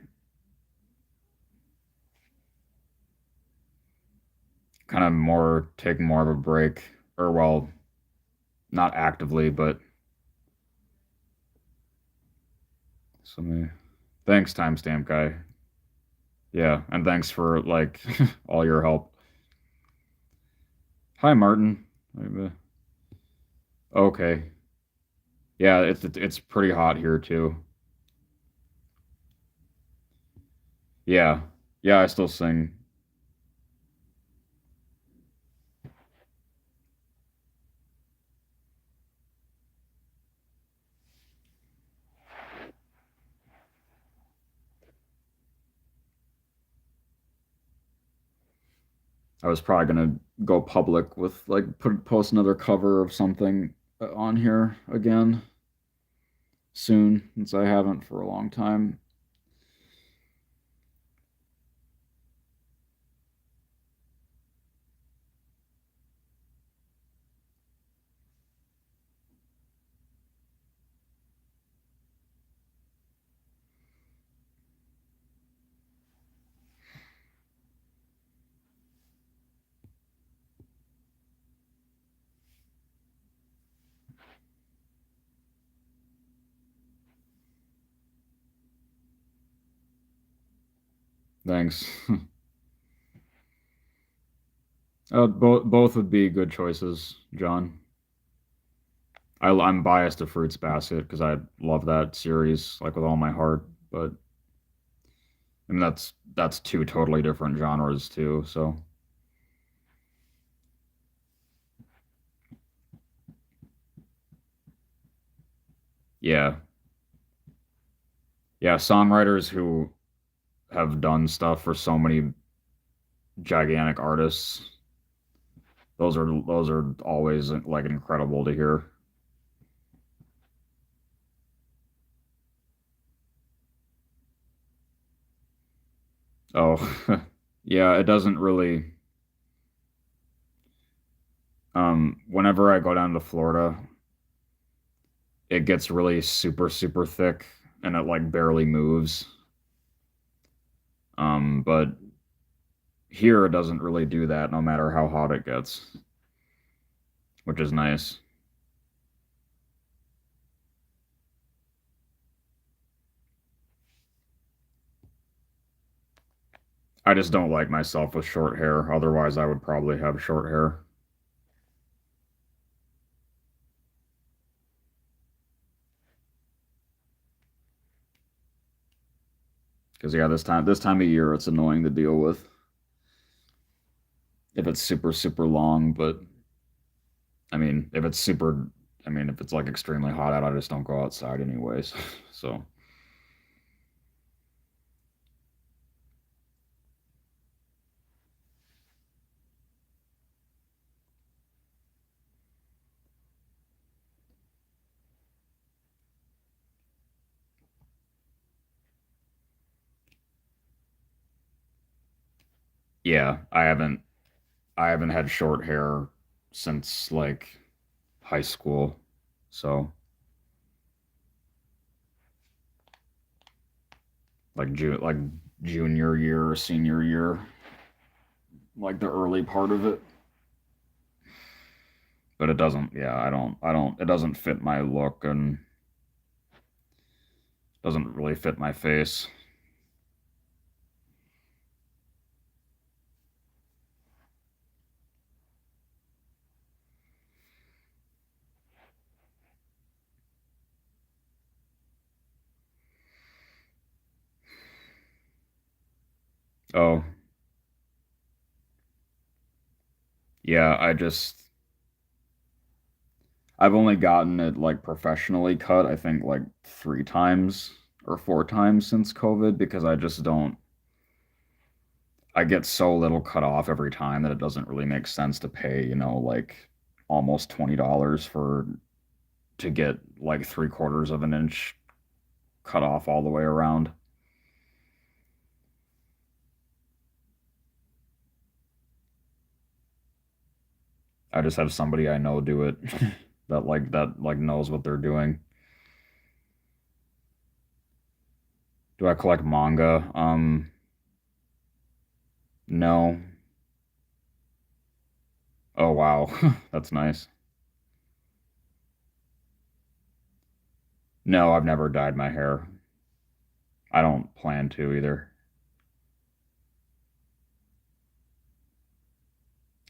Kind of more taking more of a break, or well, not actively, but so many. Thanks, timestamp guy. Yeah, and thanks for like all your help. Hi, Martin. Okay. Yeah, it's pretty hot here too. Yeah. Yeah, I still sing. I was probably gonna go public with like post another cover of something on here again soon, since I haven't for a long time. Thanks. Both would be good choices, John. I'm biased to Fruits Basket because I love that series like with all my heart, but I mean that's two totally different genres too. So yeah, yeah, songwriters who have done stuff for so many gigantic artists, those are always like incredible to hear. Oh, yeah, it doesn't really. Whenever I go down to Florida, it gets really super thick and it like barely moves. But here it doesn't really do that no matter how hot it gets, which is nice. I just don't like myself with short hair. Otherwise, I would probably have short hair. Because yeah, this time of year, it's annoying to deal with if it's super long. But I mean, if it's like extremely hot out, I just don't go outside anyways. So yeah, I haven't had short hair since like high school. So like junior year or senior year, like the early part of it. But it doesn't, yeah, I don't it doesn't fit my look and doesn't really fit my face. Oh, yeah, I've only gotten it like professionally cut, I think like 3 times or 4 times since COVID because I just don't I get so little cut off every time that it doesn't really make sense to pay, like almost $20 for to get like 3/4 of an inch cut off all the way around. I just have somebody I know do it that knows what they're doing. Do I collect manga? No. Oh wow. That's nice. No, I've never dyed my hair. I don't plan to either.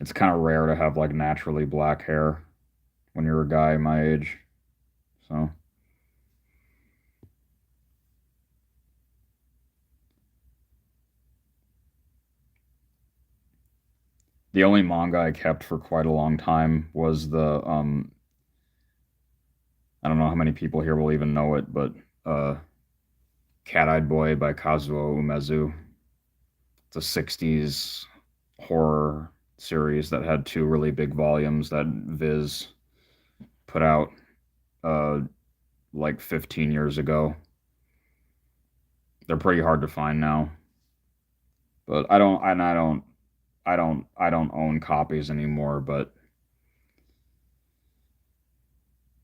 It's kind of rare to have like naturally black hair when you're a guy my age. So the only manga I kept for quite a long time was the I don't know how many people here will even know it, but uh Cat-Eyed Boy by Kazuo Umezu. It's a 60s horror series that had two really big volumes that Viz put out uh like 15 years ago. They're pretty hard to find now, but I don't own copies anymore, but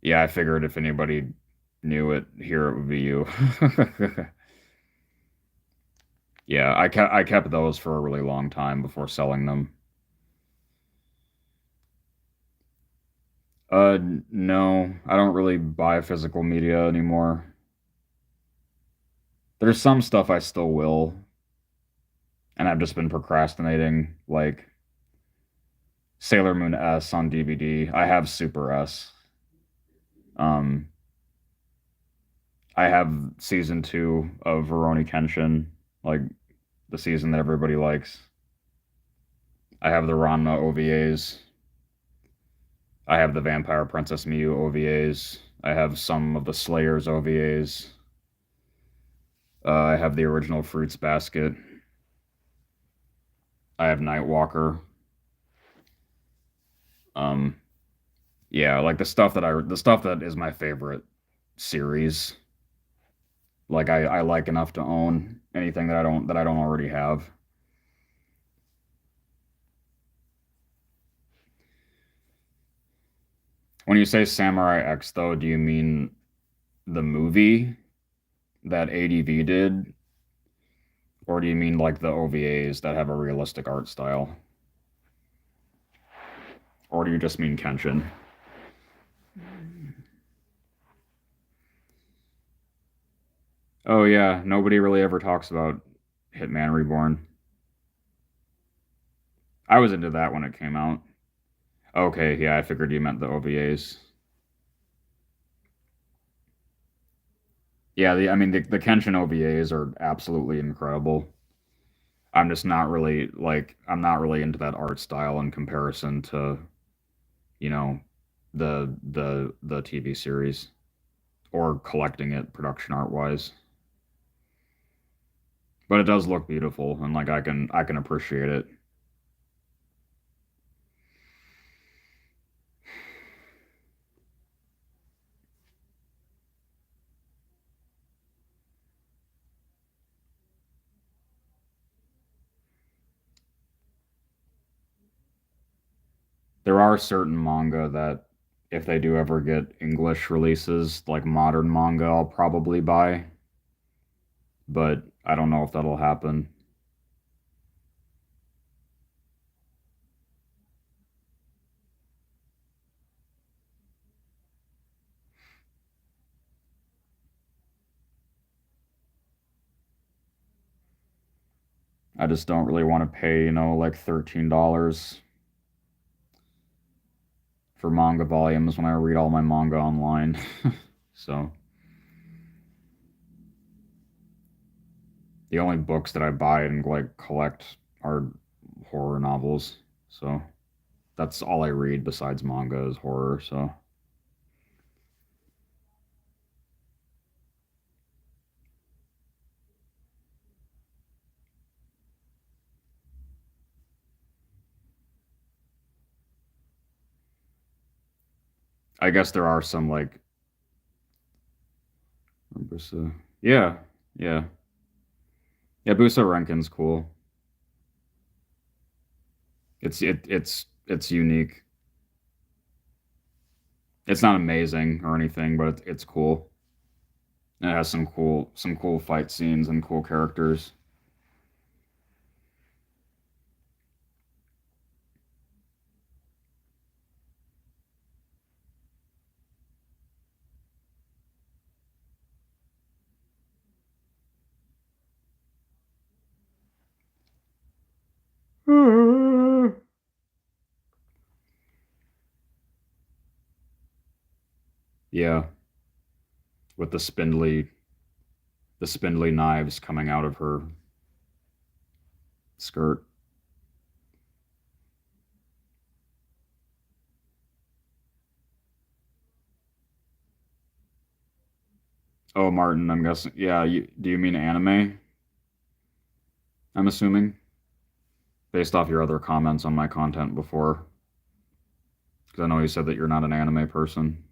yeah, I figured if anybody knew it here, it would be you. Yeah, I kept those for a really long time before selling them. No, I don't really buy physical media anymore. There's some stuff I still will, and I've just been procrastinating, like Sailor Moon S on DVD. I have Super S. Um, I have season two of Rurouni Kenshin, like the season that everybody likes. I have the Ranma OVAs. I have the Vampire Princess Miyu OVAs. I have some of the Slayers OVAs. I have the original Fruits Basket. I have Nightwalker. Um, yeah, like the stuff that is my favorite series. Like I like enough to own anything that I don't already have. When you say Samurai X, though, do you mean the movie that ADV did, or do you mean like the OVAs that have a realistic art style, or do you just mean Kenshin? Oh yeah, nobody really ever talks about Hitman Reborn. I was into that when it came out. Okay, yeah, I figured you meant the OVAs. Yeah, I mean the Kenshin OVAs are absolutely incredible. I'm not really into that art style in comparison to, you know, the TV series or collecting it production art wise. But it does look beautiful and like I can appreciate it. There are certain manga that if they do ever get English releases, like modern manga, I'll probably buy, but I don't know if that'll happen. I just don't really want to pay, like $13 for manga volumes when I read all my manga online. So the only books that I buy and like collect are horror novels. So that's all I read besides manga is horror. So I guess there are some like Busa. Yeah, yeah, yeah. Busa Renkin's cool. It's unique. It's not amazing or anything, but it's cool. It has some cool fight scenes and cool characters. Yeah, with the spindly knives coming out of her skirt. Oh, Martin, I'm guessing. Yeah, do you mean anime? I'm assuming, based off your other comments on my content before, because I know you said that you're not an anime person.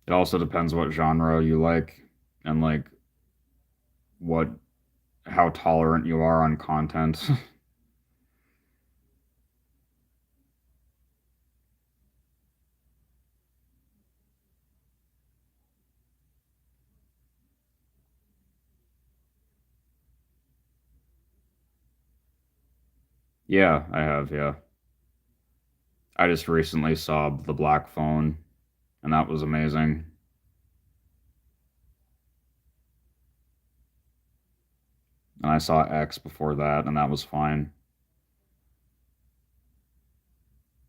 It also depends what genre you like and like what how tolerant you are on content. Yeah, I have, yeah. I just recently saw The Black Phone, and that was amazing. And I saw X before that, and that was fine.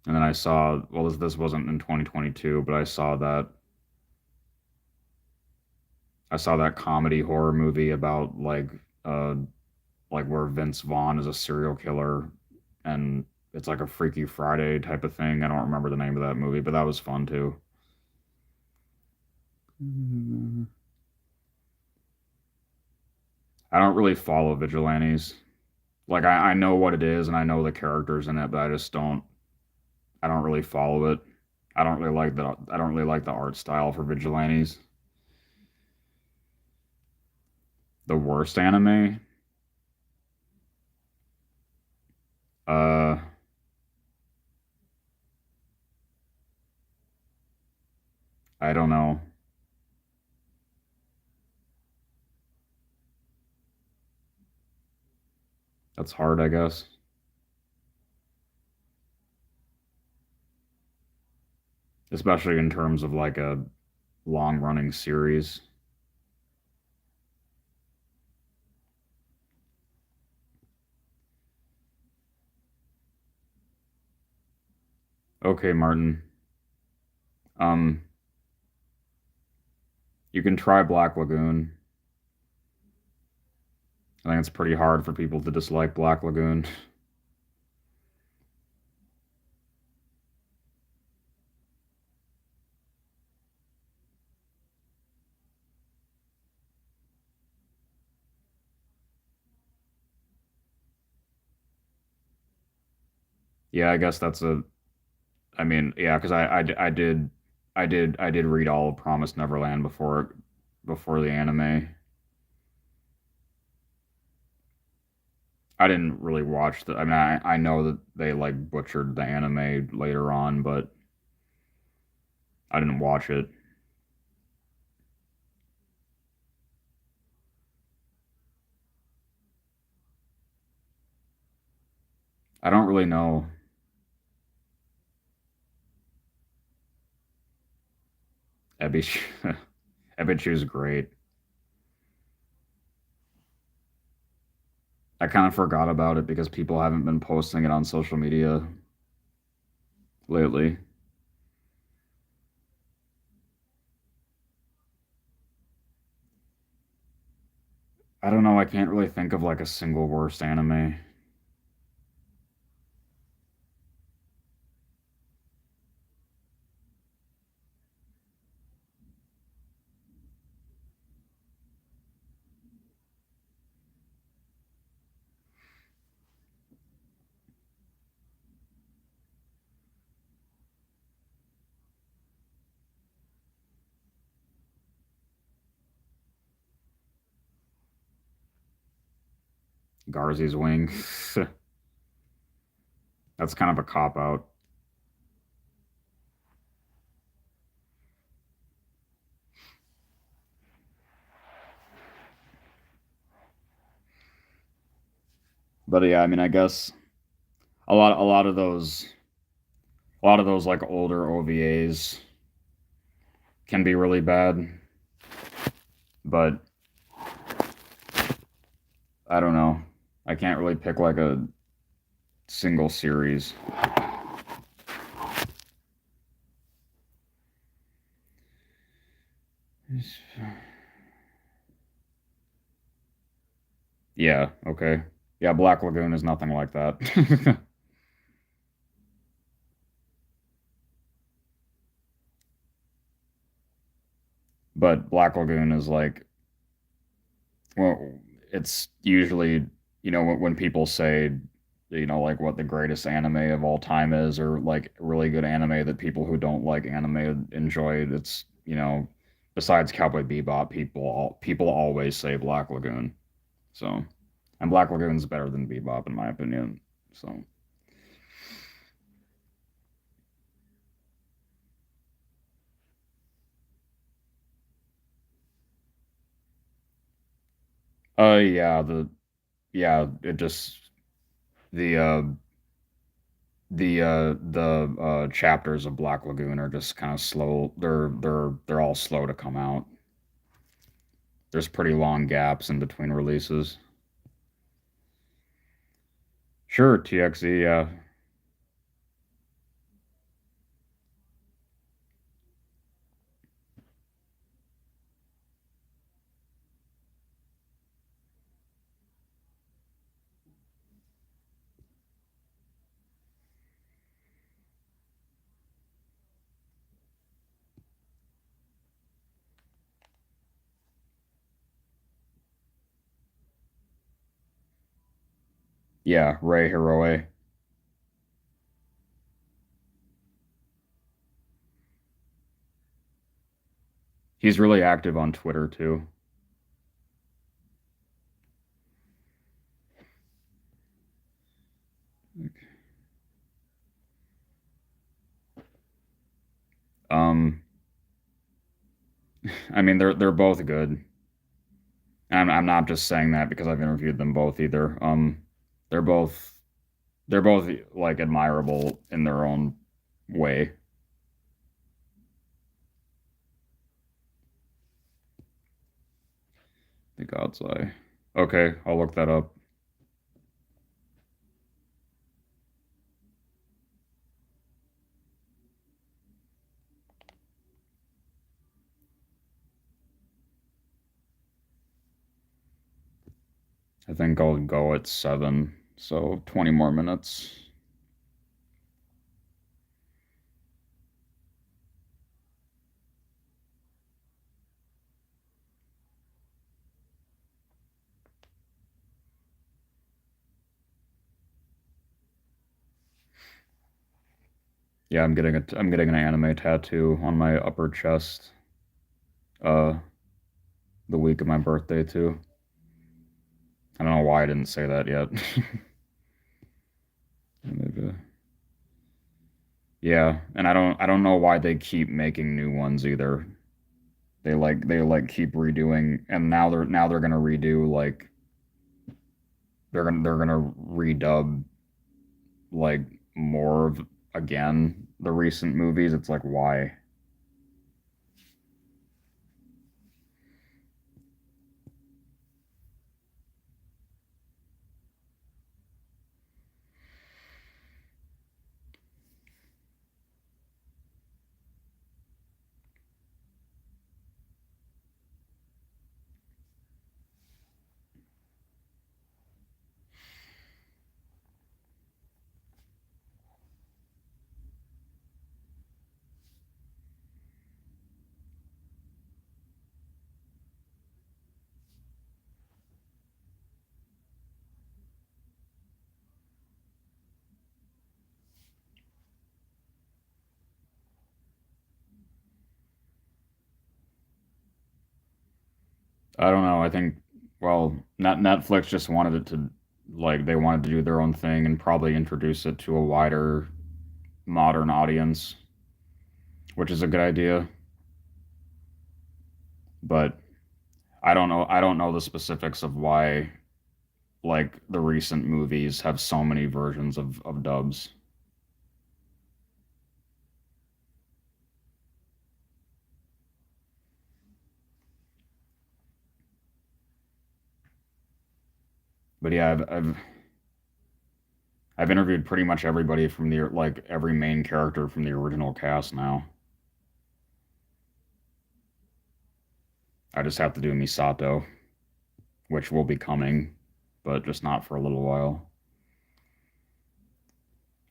And then I saw, well, this wasn't in 2022, but I saw that comedy horror movie about uh like where Vince Vaughn is a serial killer, and it's like a Freaky Friday type of thing. I don't remember the name of that movie, but that was fun too. I don't really follow vigilantes. Like I know what it is and I know the characters in it, but I don't really follow it. I don't really like the art style for vigilantes. The worst anime? Uh I don't know. That's hard, I guess. Especially in terms of like a long running series. Okay, Martin. Um you can try Black Lagoon. I think it's pretty hard for people to dislike Black Lagoon. Yeah, I guess that's a I mean, yeah, because I did read all of Promised Neverland before the anime. I didn't really watch the. I mean, I know that they like butchered the anime later on, but I didn't watch it. I don't really know. Ebichu, Ebichu's great. I kind of forgot about it because people haven't been posting it on social media lately. I don't know. I can't really think of like a single worst anime. Garzy's Wing. That's kind of a cop out. But yeah, I mean, I guess a lot of those like older OVAs can be really bad, but I don't know. I can't really pick like a single series. Yeah, okay. Yeah, Black Lagoon is nothing like that. But Black Lagoon is like, well, it's usually, when people say, like what the greatest anime of all time is, or like really good anime that people who don't like anime enjoy, it's, besides Cowboy Bebop, people always say Black Lagoon. So, and Black Lagoon's better than Bebop in my opinion. So, yeah, it just the chapters of Black Lagoon are just kind of slow. They're all slow to come out. There's pretty long gaps in between releases. Sure, TXE, yeah. Yeah, Ray Hiroe. He's really active on Twitter too. Um, I mean they're both good. I'm not just saying that because I've interviewed them both either. They're both they're both like admirable in their own way. The God's Eye. Okay, I'll look that up. I think I'll go at 7, so 20 more minutes. Yeah, I'm getting an anime tattoo on my upper chest. Uh, the week of my birthday too. I don't know why I didn't say that yet. Maybe. Yeah, and I don't know why they keep making new ones either. They keep redoing, and now they're gonna redo like they're gonna redub like more of again the recent movies. It's like why? I don't know. I think well, not Netflix just wanted it to like they wanted to do their own thing and probably introduce it to a wider modern audience, which is a good idea. But I don't know. I don't know the specifics of why like the recent movies have so many versions of dubs. But yeah, I've interviewed pretty much everybody from the like every main character from the original cast now. I just have to do Misato, which will be coming, but just not for a little while.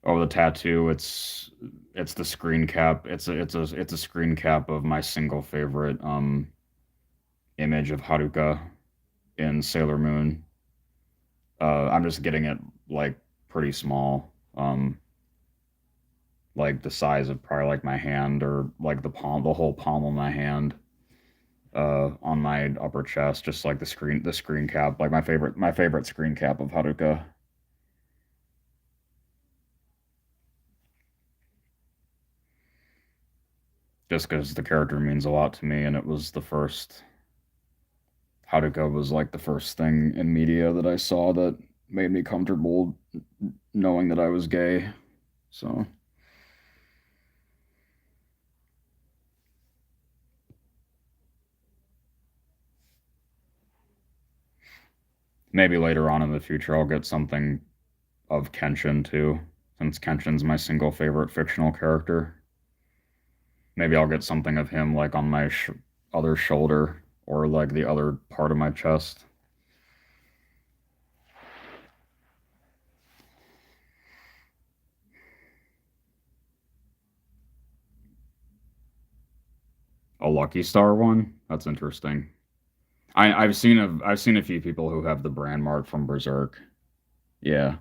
Oh, the tattoo, it's the screen cap. It's a screen cap of my single favorite image of Haruka in Sailor Moon. I'm just getting it like pretty small. Like the size of probably like my hand or like the whole palm of my hand on my upper chest, just like the screen cap, like my favorite screen cap of Haruka. Just because the character means a lot to me, and it was the first Haruka was like the first thing in media that I saw that made me comfortable knowing that I was gay. So maybe later on in the future I'll get something of Kenshin too, since Kenshin's my single favorite fictional character. Maybe I'll get something of him like on my other shoulder or like the other part of my chest. A Lucky Star one? That's interesting. I've seen a few people who have the brand mark from Berserk. Yeah,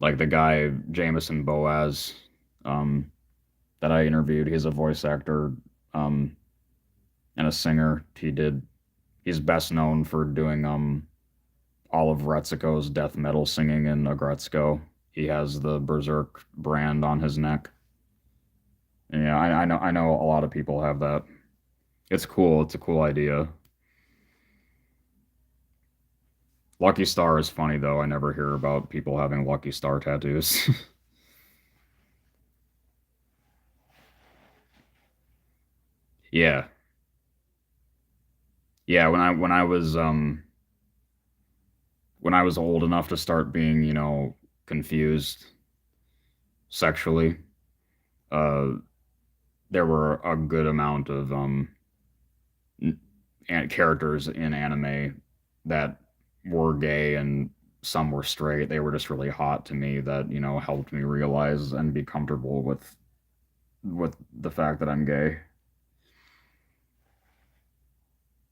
like the guy Jameson Boaz, um, that I interviewed. He's a voice actor, um, and a singer. He's best known for doing all of Retsuko's death metal singing in Agretzko. He has the Berserk brand on his neck. And yeah, I know a lot of people have that. It's cool. It's a cool idea. Lucky Star is funny though. I never hear about people having Lucky Star tattoos. Yeah. Yeah, when I was old enough to start being, confused sexually, uh there were a good amount of characters in anime that were gay and some were straight. They were just really hot to me that, helped me realize and be comfortable with the fact that I'm gay.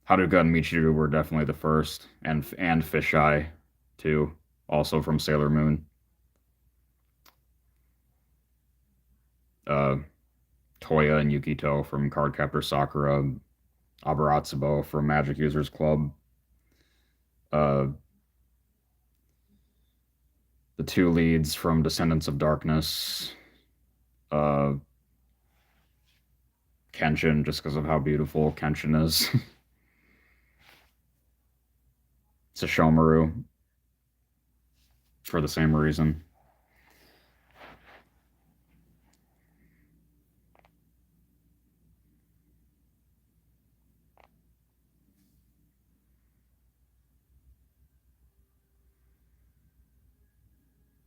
Haruka and Michiru were definitely the first, and Fisheye too, also from Sailor Moon. Uh, Toya and Yukito from Cardcaptor Sakura, Abaratsubo from Magic Users Club, uh, the two leads from Descendants of Darkness, uh, Kenshin, just because of how beautiful Kenshin is, Sesshomaru for the same reason,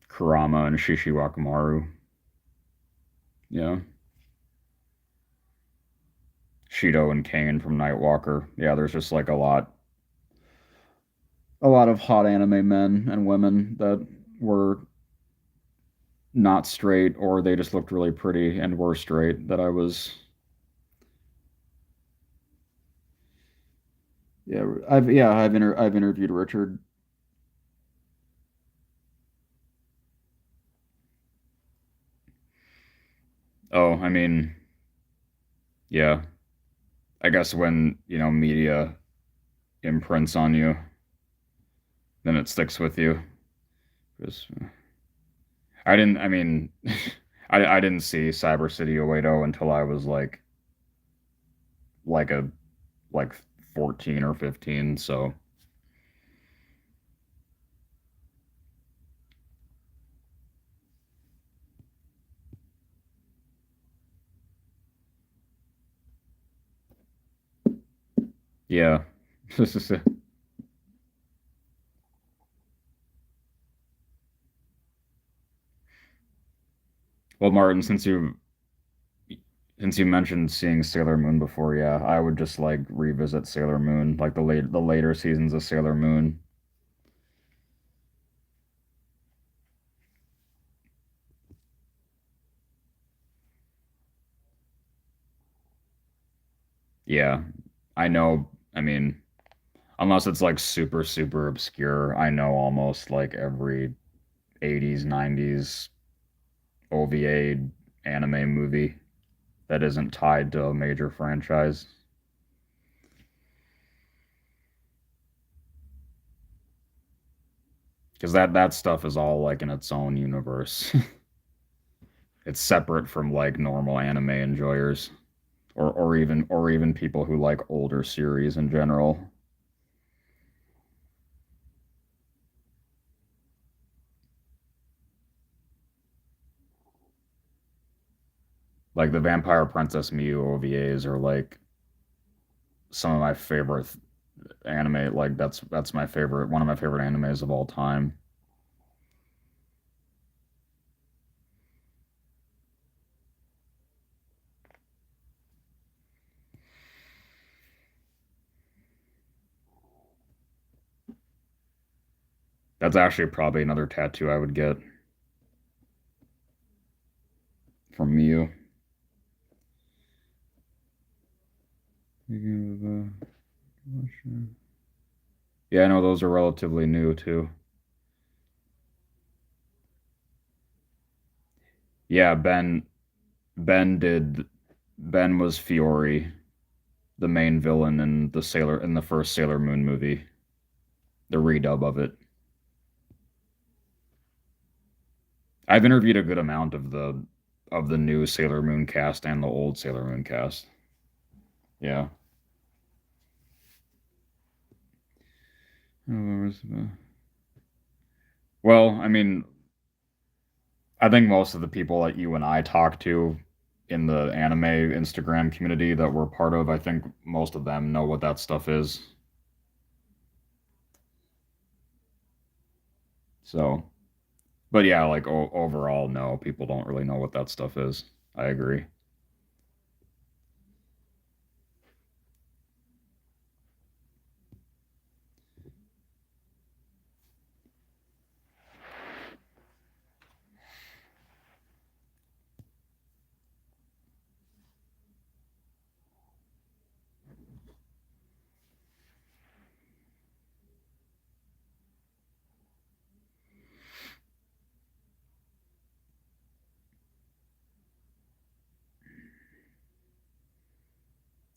Kurama and Shishiwakamaru. Yeah, Shido and Kane from Nightwalker. Yeah, there's just like a lot of hot anime men and women that were not straight or they just looked really pretty and were straight that I was. I've interviewed Richard. Oh, I mean, yeah. I guess when, media imprints on you, then it sticks with you. 'Cause I didn't I mean I didn't see Cyber City Oedo until I was like a like 14 or 15, so yeah. Well, Martin, since you mentioned seeing Sailor Moon before, yeah, I would just like revisit Sailor Moon, like the later seasons of Sailor Moon. Yeah, I know. I mean, unless it's like super, super obscure, I know almost like every 80s, 90s OVA anime movie that isn't tied to a major franchise. Because that stuff is all like in its own universe. It's separate from like normal anime enjoyers or even people who like older series in general. Like the Vampire Princess Miu OVAs are like some of my favorite anime. Like that's my favorite, one of my favorite animes of all time. That's actually probably another tattoo I would get from Miu. Yeah, I know those are relatively new too. Yeah, Ben was Fiore, the main villain in the first Sailor Moon movie, the redub of it. I've interviewed a good amount of the new Sailor Moon cast and the old Sailor Moon cast. Yeah. Well, I mean, I think most of the people that you and I talk to in the anime Instagram community that we're part of, I think most of them know what that stuff is. So, but yeah, like overall, no, people don't really know what that stuff is. I agree.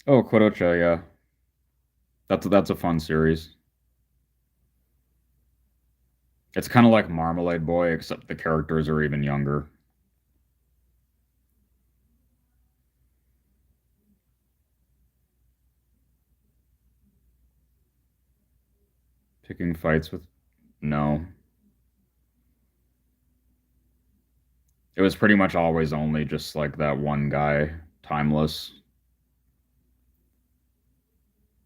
Oh, Kodocha, yeah. That's a fun series. It's kind of like Marmalade Boy, except the characters are even younger. Picking fights with no. It was pretty much always only just like that one guy, Timeless.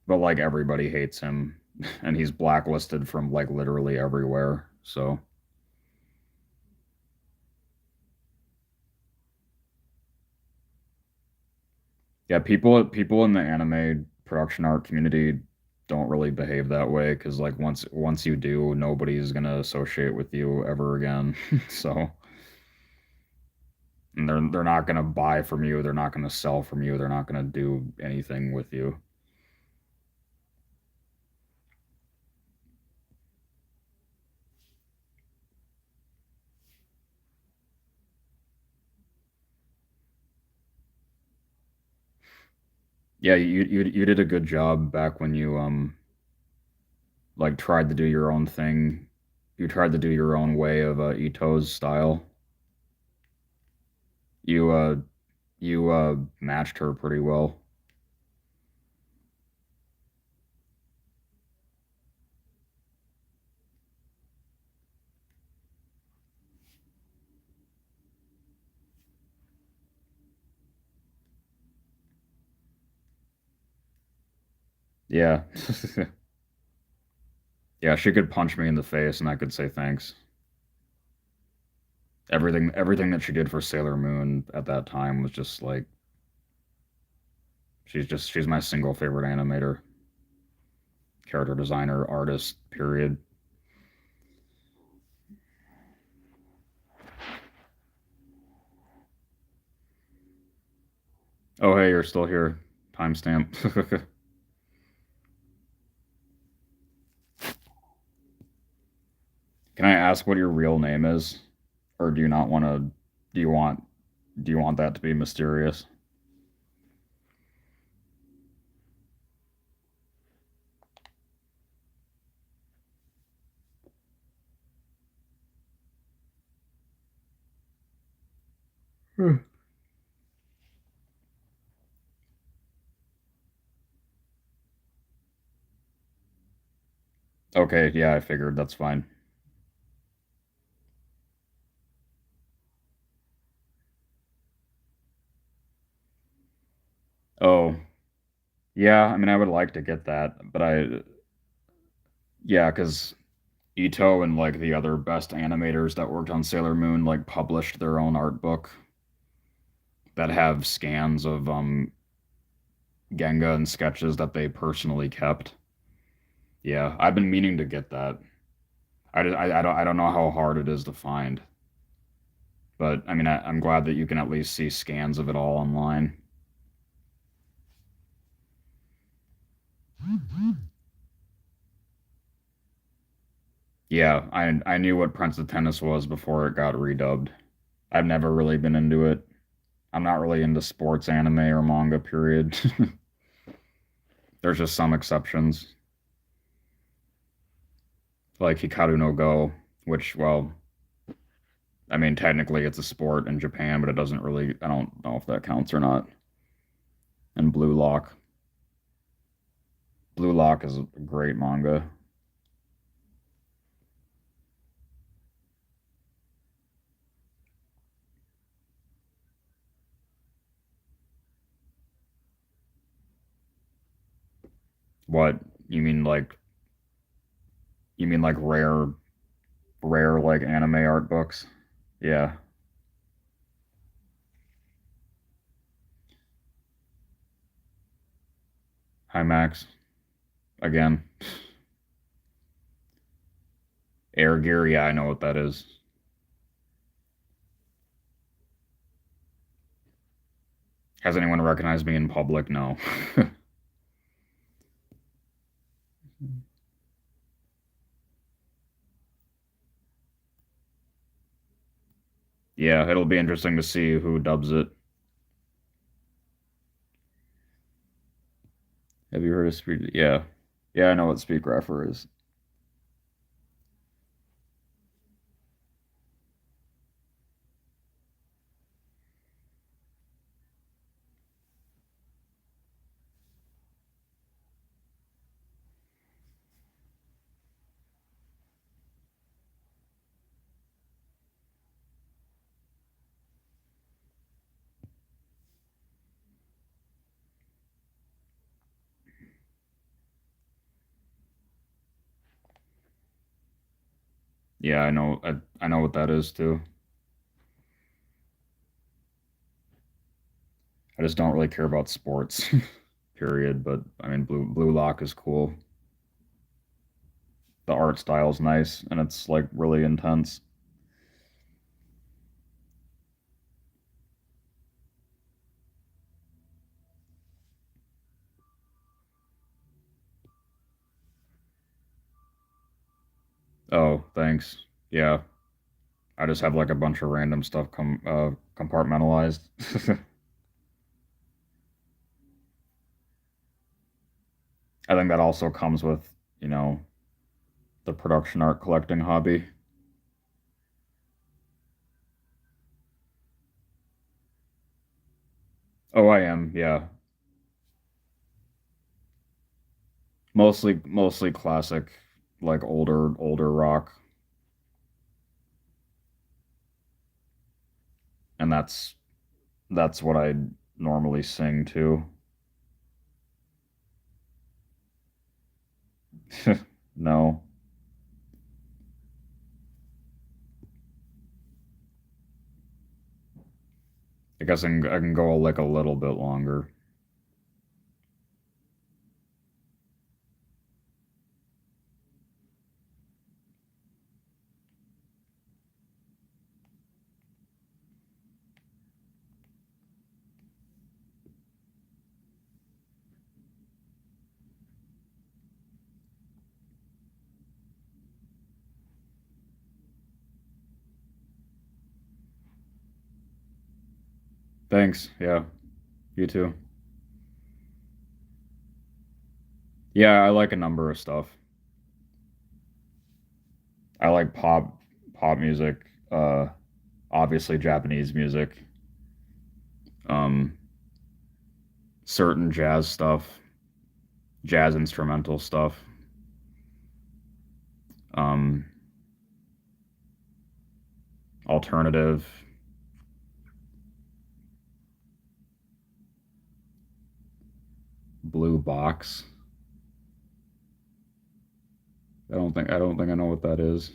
But like everybody hates him and he's blacklisted from like literally everywhere. So, yeah, people in the anime production art community don't really behave that way because like once you do, nobody's gonna associate with you ever again. So, and they're not gonna buy from you, they're not gonna sell from you, they're not gonna do anything with you. Yeah, you did a good job back when you like tried to do your own thing. You tried to do your own way of Ito's style. You matched her pretty well. Yeah. Yeah, she could punch me in the face and I could say thanks. Everything that she did for Sailor Moon at that time was just like she's my single favorite animator, character designer, artist, period. Oh hey, you're still here. Timestamp. Can I ask what your real name is? Or do you not want to do you want do you want that to be mysterious? Hmm. Okay, yeah, I figured that's fine. Oh, yeah, I mean I would like to get that, but yeah, because Ito and like the other best animators that worked on Sailor Moon like published their own art book that have scans of Genga and sketches that they personally kept. Yeah, I've been meaning to get that. I don't know how hard it is to find, but I mean I'm glad that you can at least see scans of it all online. Yeah, I knew what Prince of Tennis was before it got redubbed. I've never really been into it. I'm not really into sports anime or manga, period. There's just some exceptions, like Hikaru no Go, which, well, I mean, technically it's a sport in Japan, but it doesn't really, I don't know if that counts or not. And Blue Lock. Blue Lock is a great manga. What, you mean like, you mean like rare like anime art books? Yeah. Hi, Max. Again. Air Gear, yeah, I know what that is. Has anyone recognized me in public? No. Yeah, it'll be interesting to see who dubs it. Have you heard of Speed? Yeah. Yeah, I know what Speed Grapher is. Yeah, I know what that is too. I just don't really care about sports, period. But I mean, Blue Lock is cool. The art style is nice, and it's like really intense. Oh, thanks. Yeah, I just have like a bunch of random stuff compartmentalized. I think that also comes with, you know, the production art collecting hobby. Oh, I am. Yeah, mostly classic, like older rock, and that's what I normally sing to. No. I guess I can go like a little bit longer. Thanks. Yeah, you too. Yeah, I like a number of stuff. I like pop music, obviously Japanese music, um, certain jazz stuff, jazz instrumental stuff, um, alternative, blue box. I don't think I know what that is.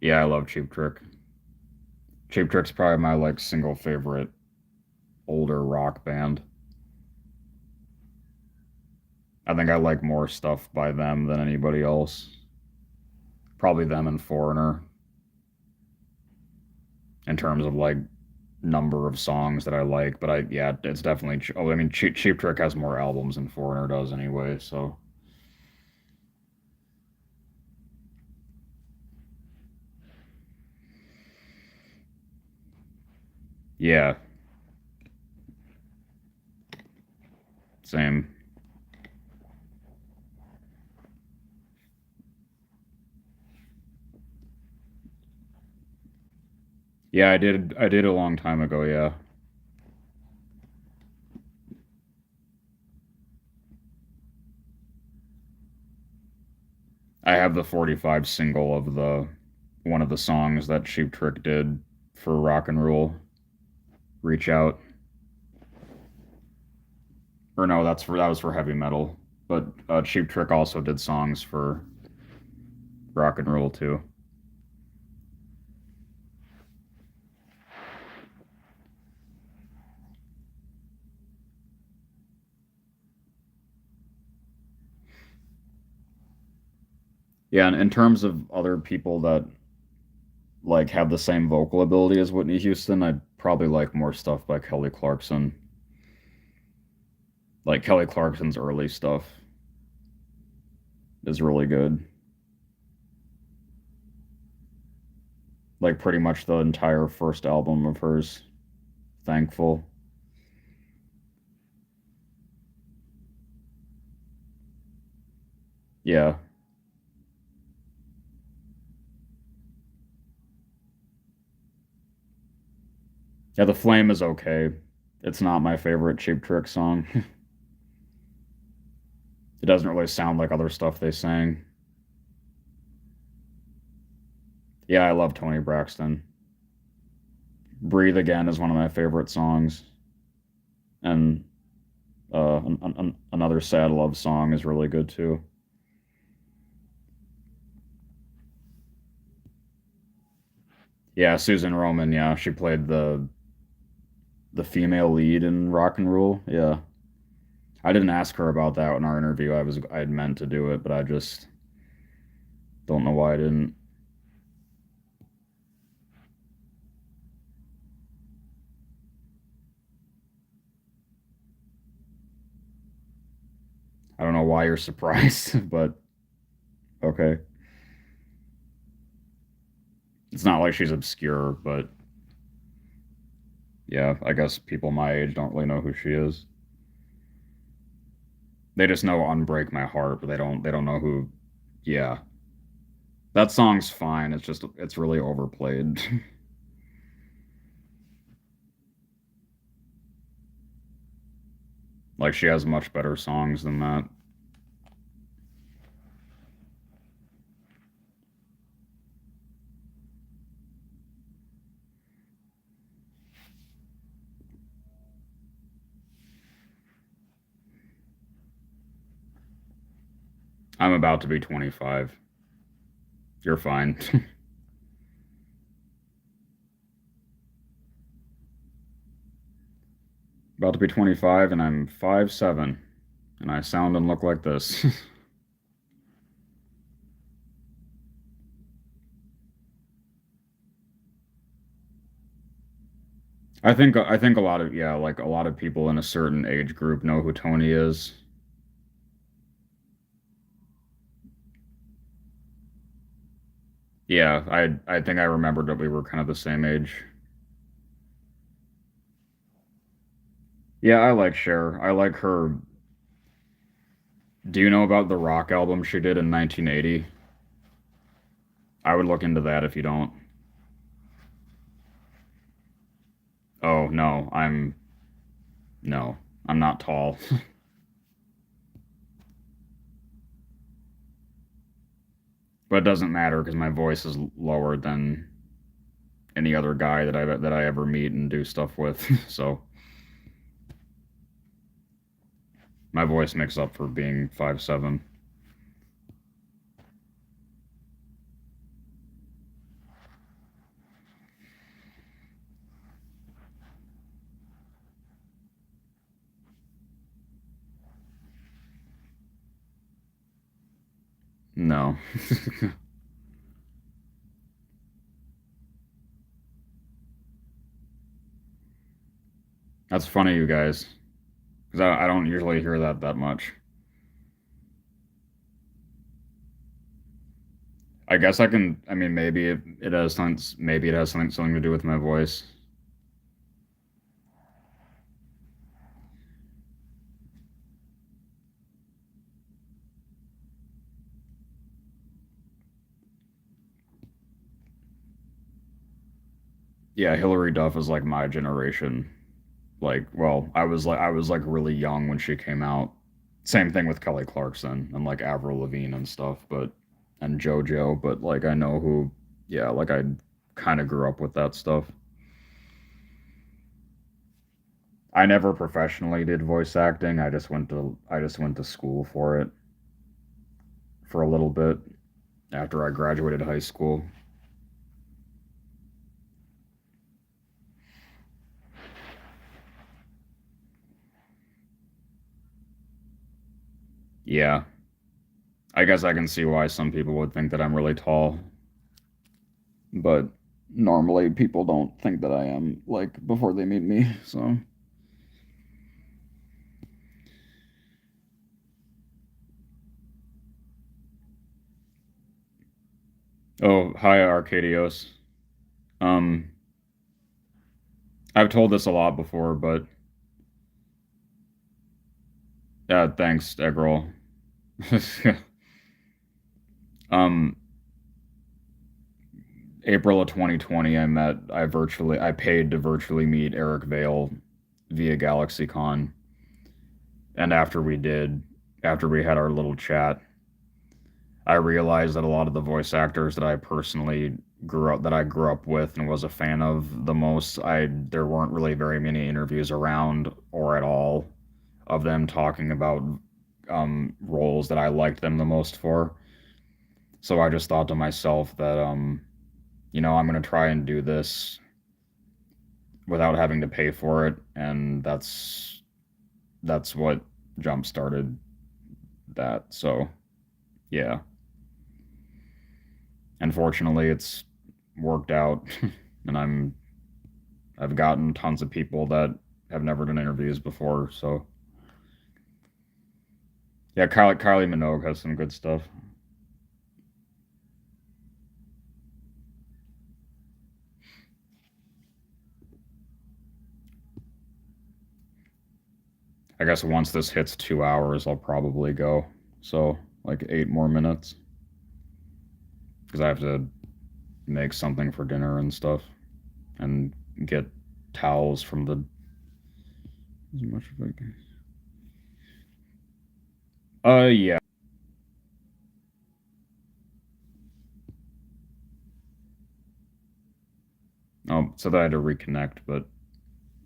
Yeah, I love Cheap Trick. Cheap Trick's probably my like single favorite older rock band. I think I like more stuff by them than anybody else. Probably them and Foreigner in terms of like number of songs that I like, but I yeah, it's definitely oh, I mean Cheap Trick has more albums than Foreigner does anyway, so yeah, same. Yeah, I did a long time ago, yeah. I have the 45 single of the one of the songs that Cheap Trick did for Rock and Roll, Reach Out. Or no, that was for heavy metal. But Cheap Trick also did songs for rock and roll too. Yeah, and in terms of other people that like have the same vocal ability as Whitney Houston, I'd probably like more stuff by Kelly Clarkson. Like Kelly Clarkson's early stuff is really good. Like pretty much the entire first album of hers, Thankful. Yeah. Yeah, The Flame is okay. It's not my favorite Cheap Trick song. It doesn't really sound like other stuff they sang. Yeah, I love Tony Braxton. Breathe Again is one of my favorite songs. And another sad love song is really good too. Yeah, Susan Roman, yeah, she played the female lead in Rock and Roll. Yeah. I didn't ask her about that in our interview. I had meant to do it, but I just don't know why I didn't. I don't know why you're surprised, but okay. It's not like she's obscure, but yeah, I guess people my age don't really know who she is. They just know Unbreak My Heart, but they don't know who. Yeah. That song's fine. It's just it's really overplayed. Like she has much better songs than that. I'm about to be 25. You're fine. About to be 25, and I'm 5'7", and I sound and look like this. I think a lot of yeah, like a lot of people in a certain age group know who Tony is. Yeah, I think I remembered that we were kind of the same age. Yeah, I like Cher. I like her. Do you know about the rock album she did in 1980? I would look into that if you don't. Oh, no, I'm not tall. But it doesn't matter because my voice is lower than any other guy that I ever meet and do stuff with. So my voice makes up for being 5'7". No. That's funny, you guys, because I don't usually hear that much. I guess I can. I mean, maybe it has something. Maybe it has something to do with my voice. Yeah, Hillary Duff is like my generation. Like, well, I was like really young when she came out. Same thing with Kelly Clarkson and like Avril Lavigne and stuff, but and JoJo, but like I know who. Yeah, like I kind of grew up with that stuff. I never professionally did voice acting. I just went to school for it for a little bit after I graduated high school. Yeah, I guess I can see why some people would think that I'm really tall, but normally people don't think that I am like before they meet me. So, oh, hi Arcadios. Um, I've told this a lot before, but thanks, Eggroll. um, April of 2020, I paid to virtually meet Eric Vale via GalaxyCon, and after we had our little chat, I realized that a lot of the voice actors that I grew up with and was a fan of the most, I there weren't really very many interviews around or at all of them talking about roles that I liked them the most for. So I just thought to myself that I'm gonna try and do this without having to pay for it, and that's what jump started that. So yeah, unfortunately, it's worked out, and I've gotten tons of people that have never done interviews before. So yeah, Kylie Minogue has some good stuff. I guess once this hits 2 hours, I'll probably go. So like 8 more minutes because I have to make something for dinner and stuff and get towels from the as much as I can. Yeah. Oh, so that I had to reconnect, but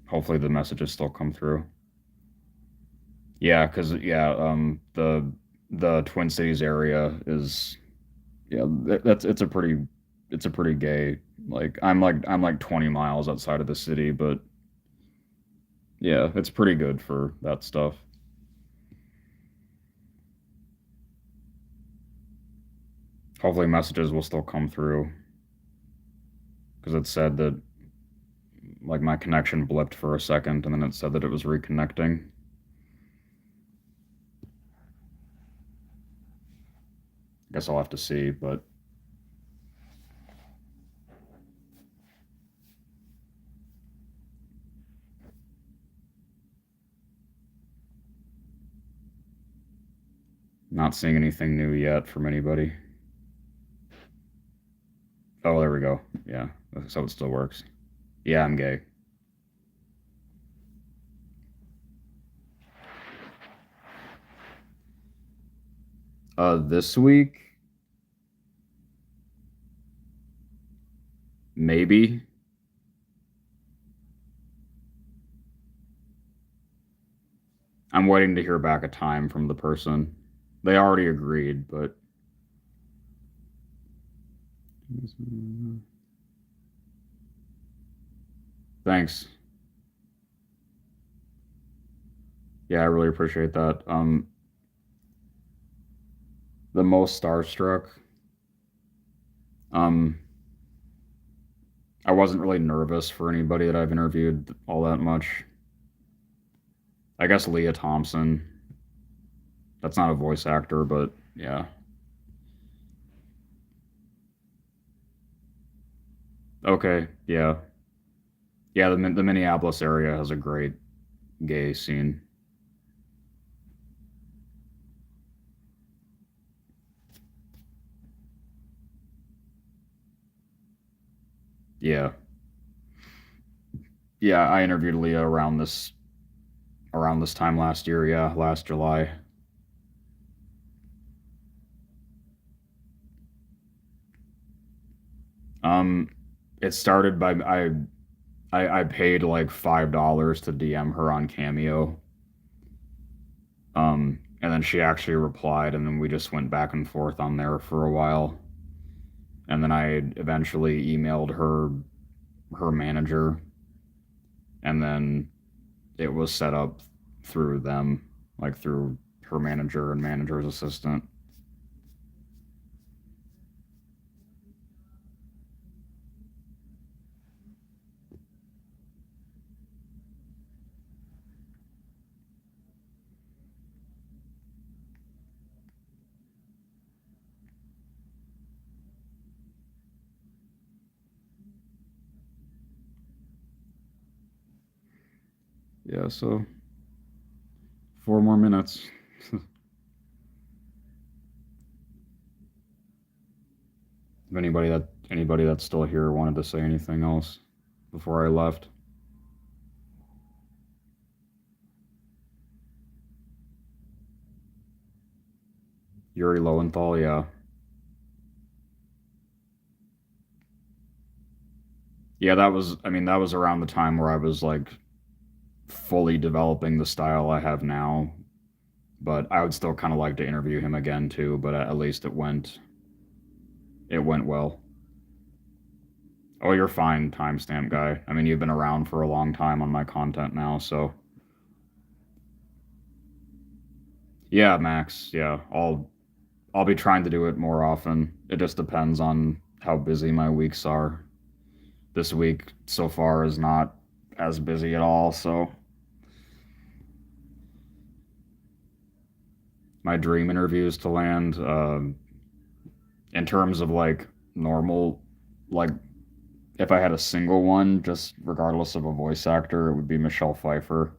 hopefully the messages still come through. Yeah, because yeah, the Twin Cities area is yeah, that's it's a pretty gay. Like I'm like 20 miles outside of the city, but Yeah, it's pretty good for that stuff. Hopefully messages will still come through because it said that like my connection blipped for a second and then it said that it was reconnecting. Guess I'll have to see, but not seeing anything new yet from anybody. Oh, there we go. Yeah, so it still works. Yeah, I'm gay. This week, maybe. I'm waiting to hear back a time from the person. They already agreed, but thanks. Yeah, I really appreciate that. The most starstruck. Um, I wasn't really nervous for anybody that I've interviewed all that much. I guess Leah Thompson. That's not a voice actor, but yeah. Okay, yeah. Yeah, the Minneapolis area has a great gay scene. Yeah. Yeah, I interviewed Leah around this time last year, yeah, last July. Um it started by I paid like $5 to DM her on Cameo. And then she actually replied and then we just went back and forth on there for a while. And then I eventually emailed her manager and then it was set up through them, like through her manager and manager's assistant. Yeah, so 4 more minutes. If anybody that's still here wanted to say anything else before I left. Yuri Lowenthal, yeah. Yeah, that was around the time where I was like fully developing the style I have now. But I would still kind of like to interview him again too, but at least it went well. Oh, you're fine, timestamp guy. I mean, you've been around for a long time on my content now, so yeah, Max. Yeah, I'll be trying to do it more often. It just depends on how busy my weeks are. This week so far is not as busy at all, so my dream interviews to land in terms of like normal, like if I had a single one, just regardless of a voice actor, it would be Michelle Pfeiffer.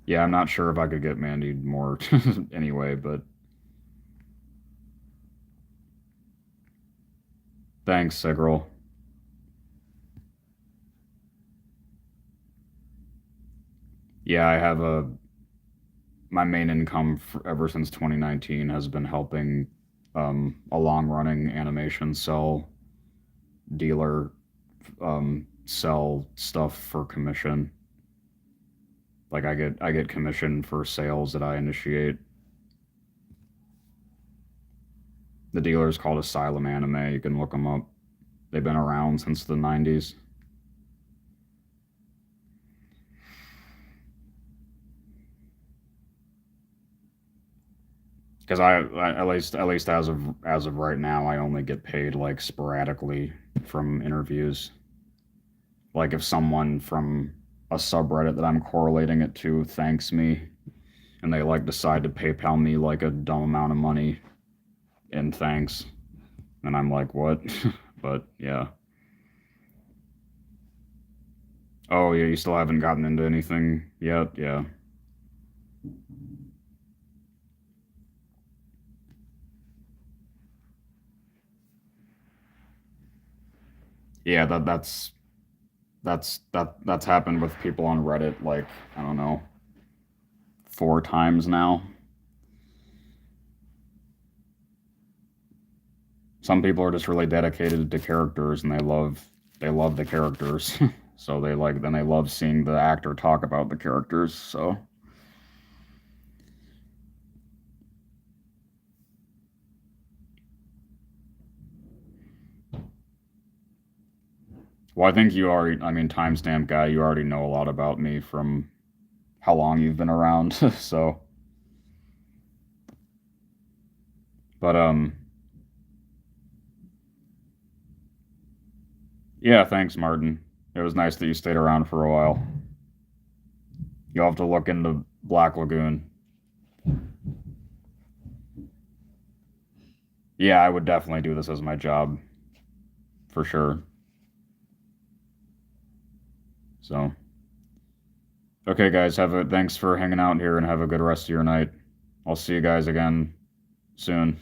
Yeah, I'm not sure if I could get Mandy more anyway, but thanks, Sigrel. Yeah, I have my main income ever since 2019 has been helping a long running animation cell dealer sell stuff for commission. Like I get commission for sales that I initiate. The dealer is called Asylum Anime. You can look them up. They've been around since the 90s. Because at least as of right now, I only get paid like sporadically from interviews. Like if someone from a subreddit that I'm correlating it to thanks me, and they like decide to PayPal me like a dumb amount of money in thanks, and I'm like, what? But yeah. Oh yeah, you still haven't gotten into anything yet? Yeah. Yeah, that's happened with people on Reddit like, I don't know, 4 times now. Some people are just really dedicated to characters and they love the characters. So they love seeing the actor talk about the characters. So well, I think you already, I mean, timestamp guy, you already know a lot about me from how long you've been around. So, but yeah, thanks, Martin. It was nice that you stayed around for a while. You'll have to look into Black Lagoon. Yeah, I would definitely do this as my job for sure. So, okay, guys, thanks for hanging out here and have a good rest of your night. I'll see you guys again soon.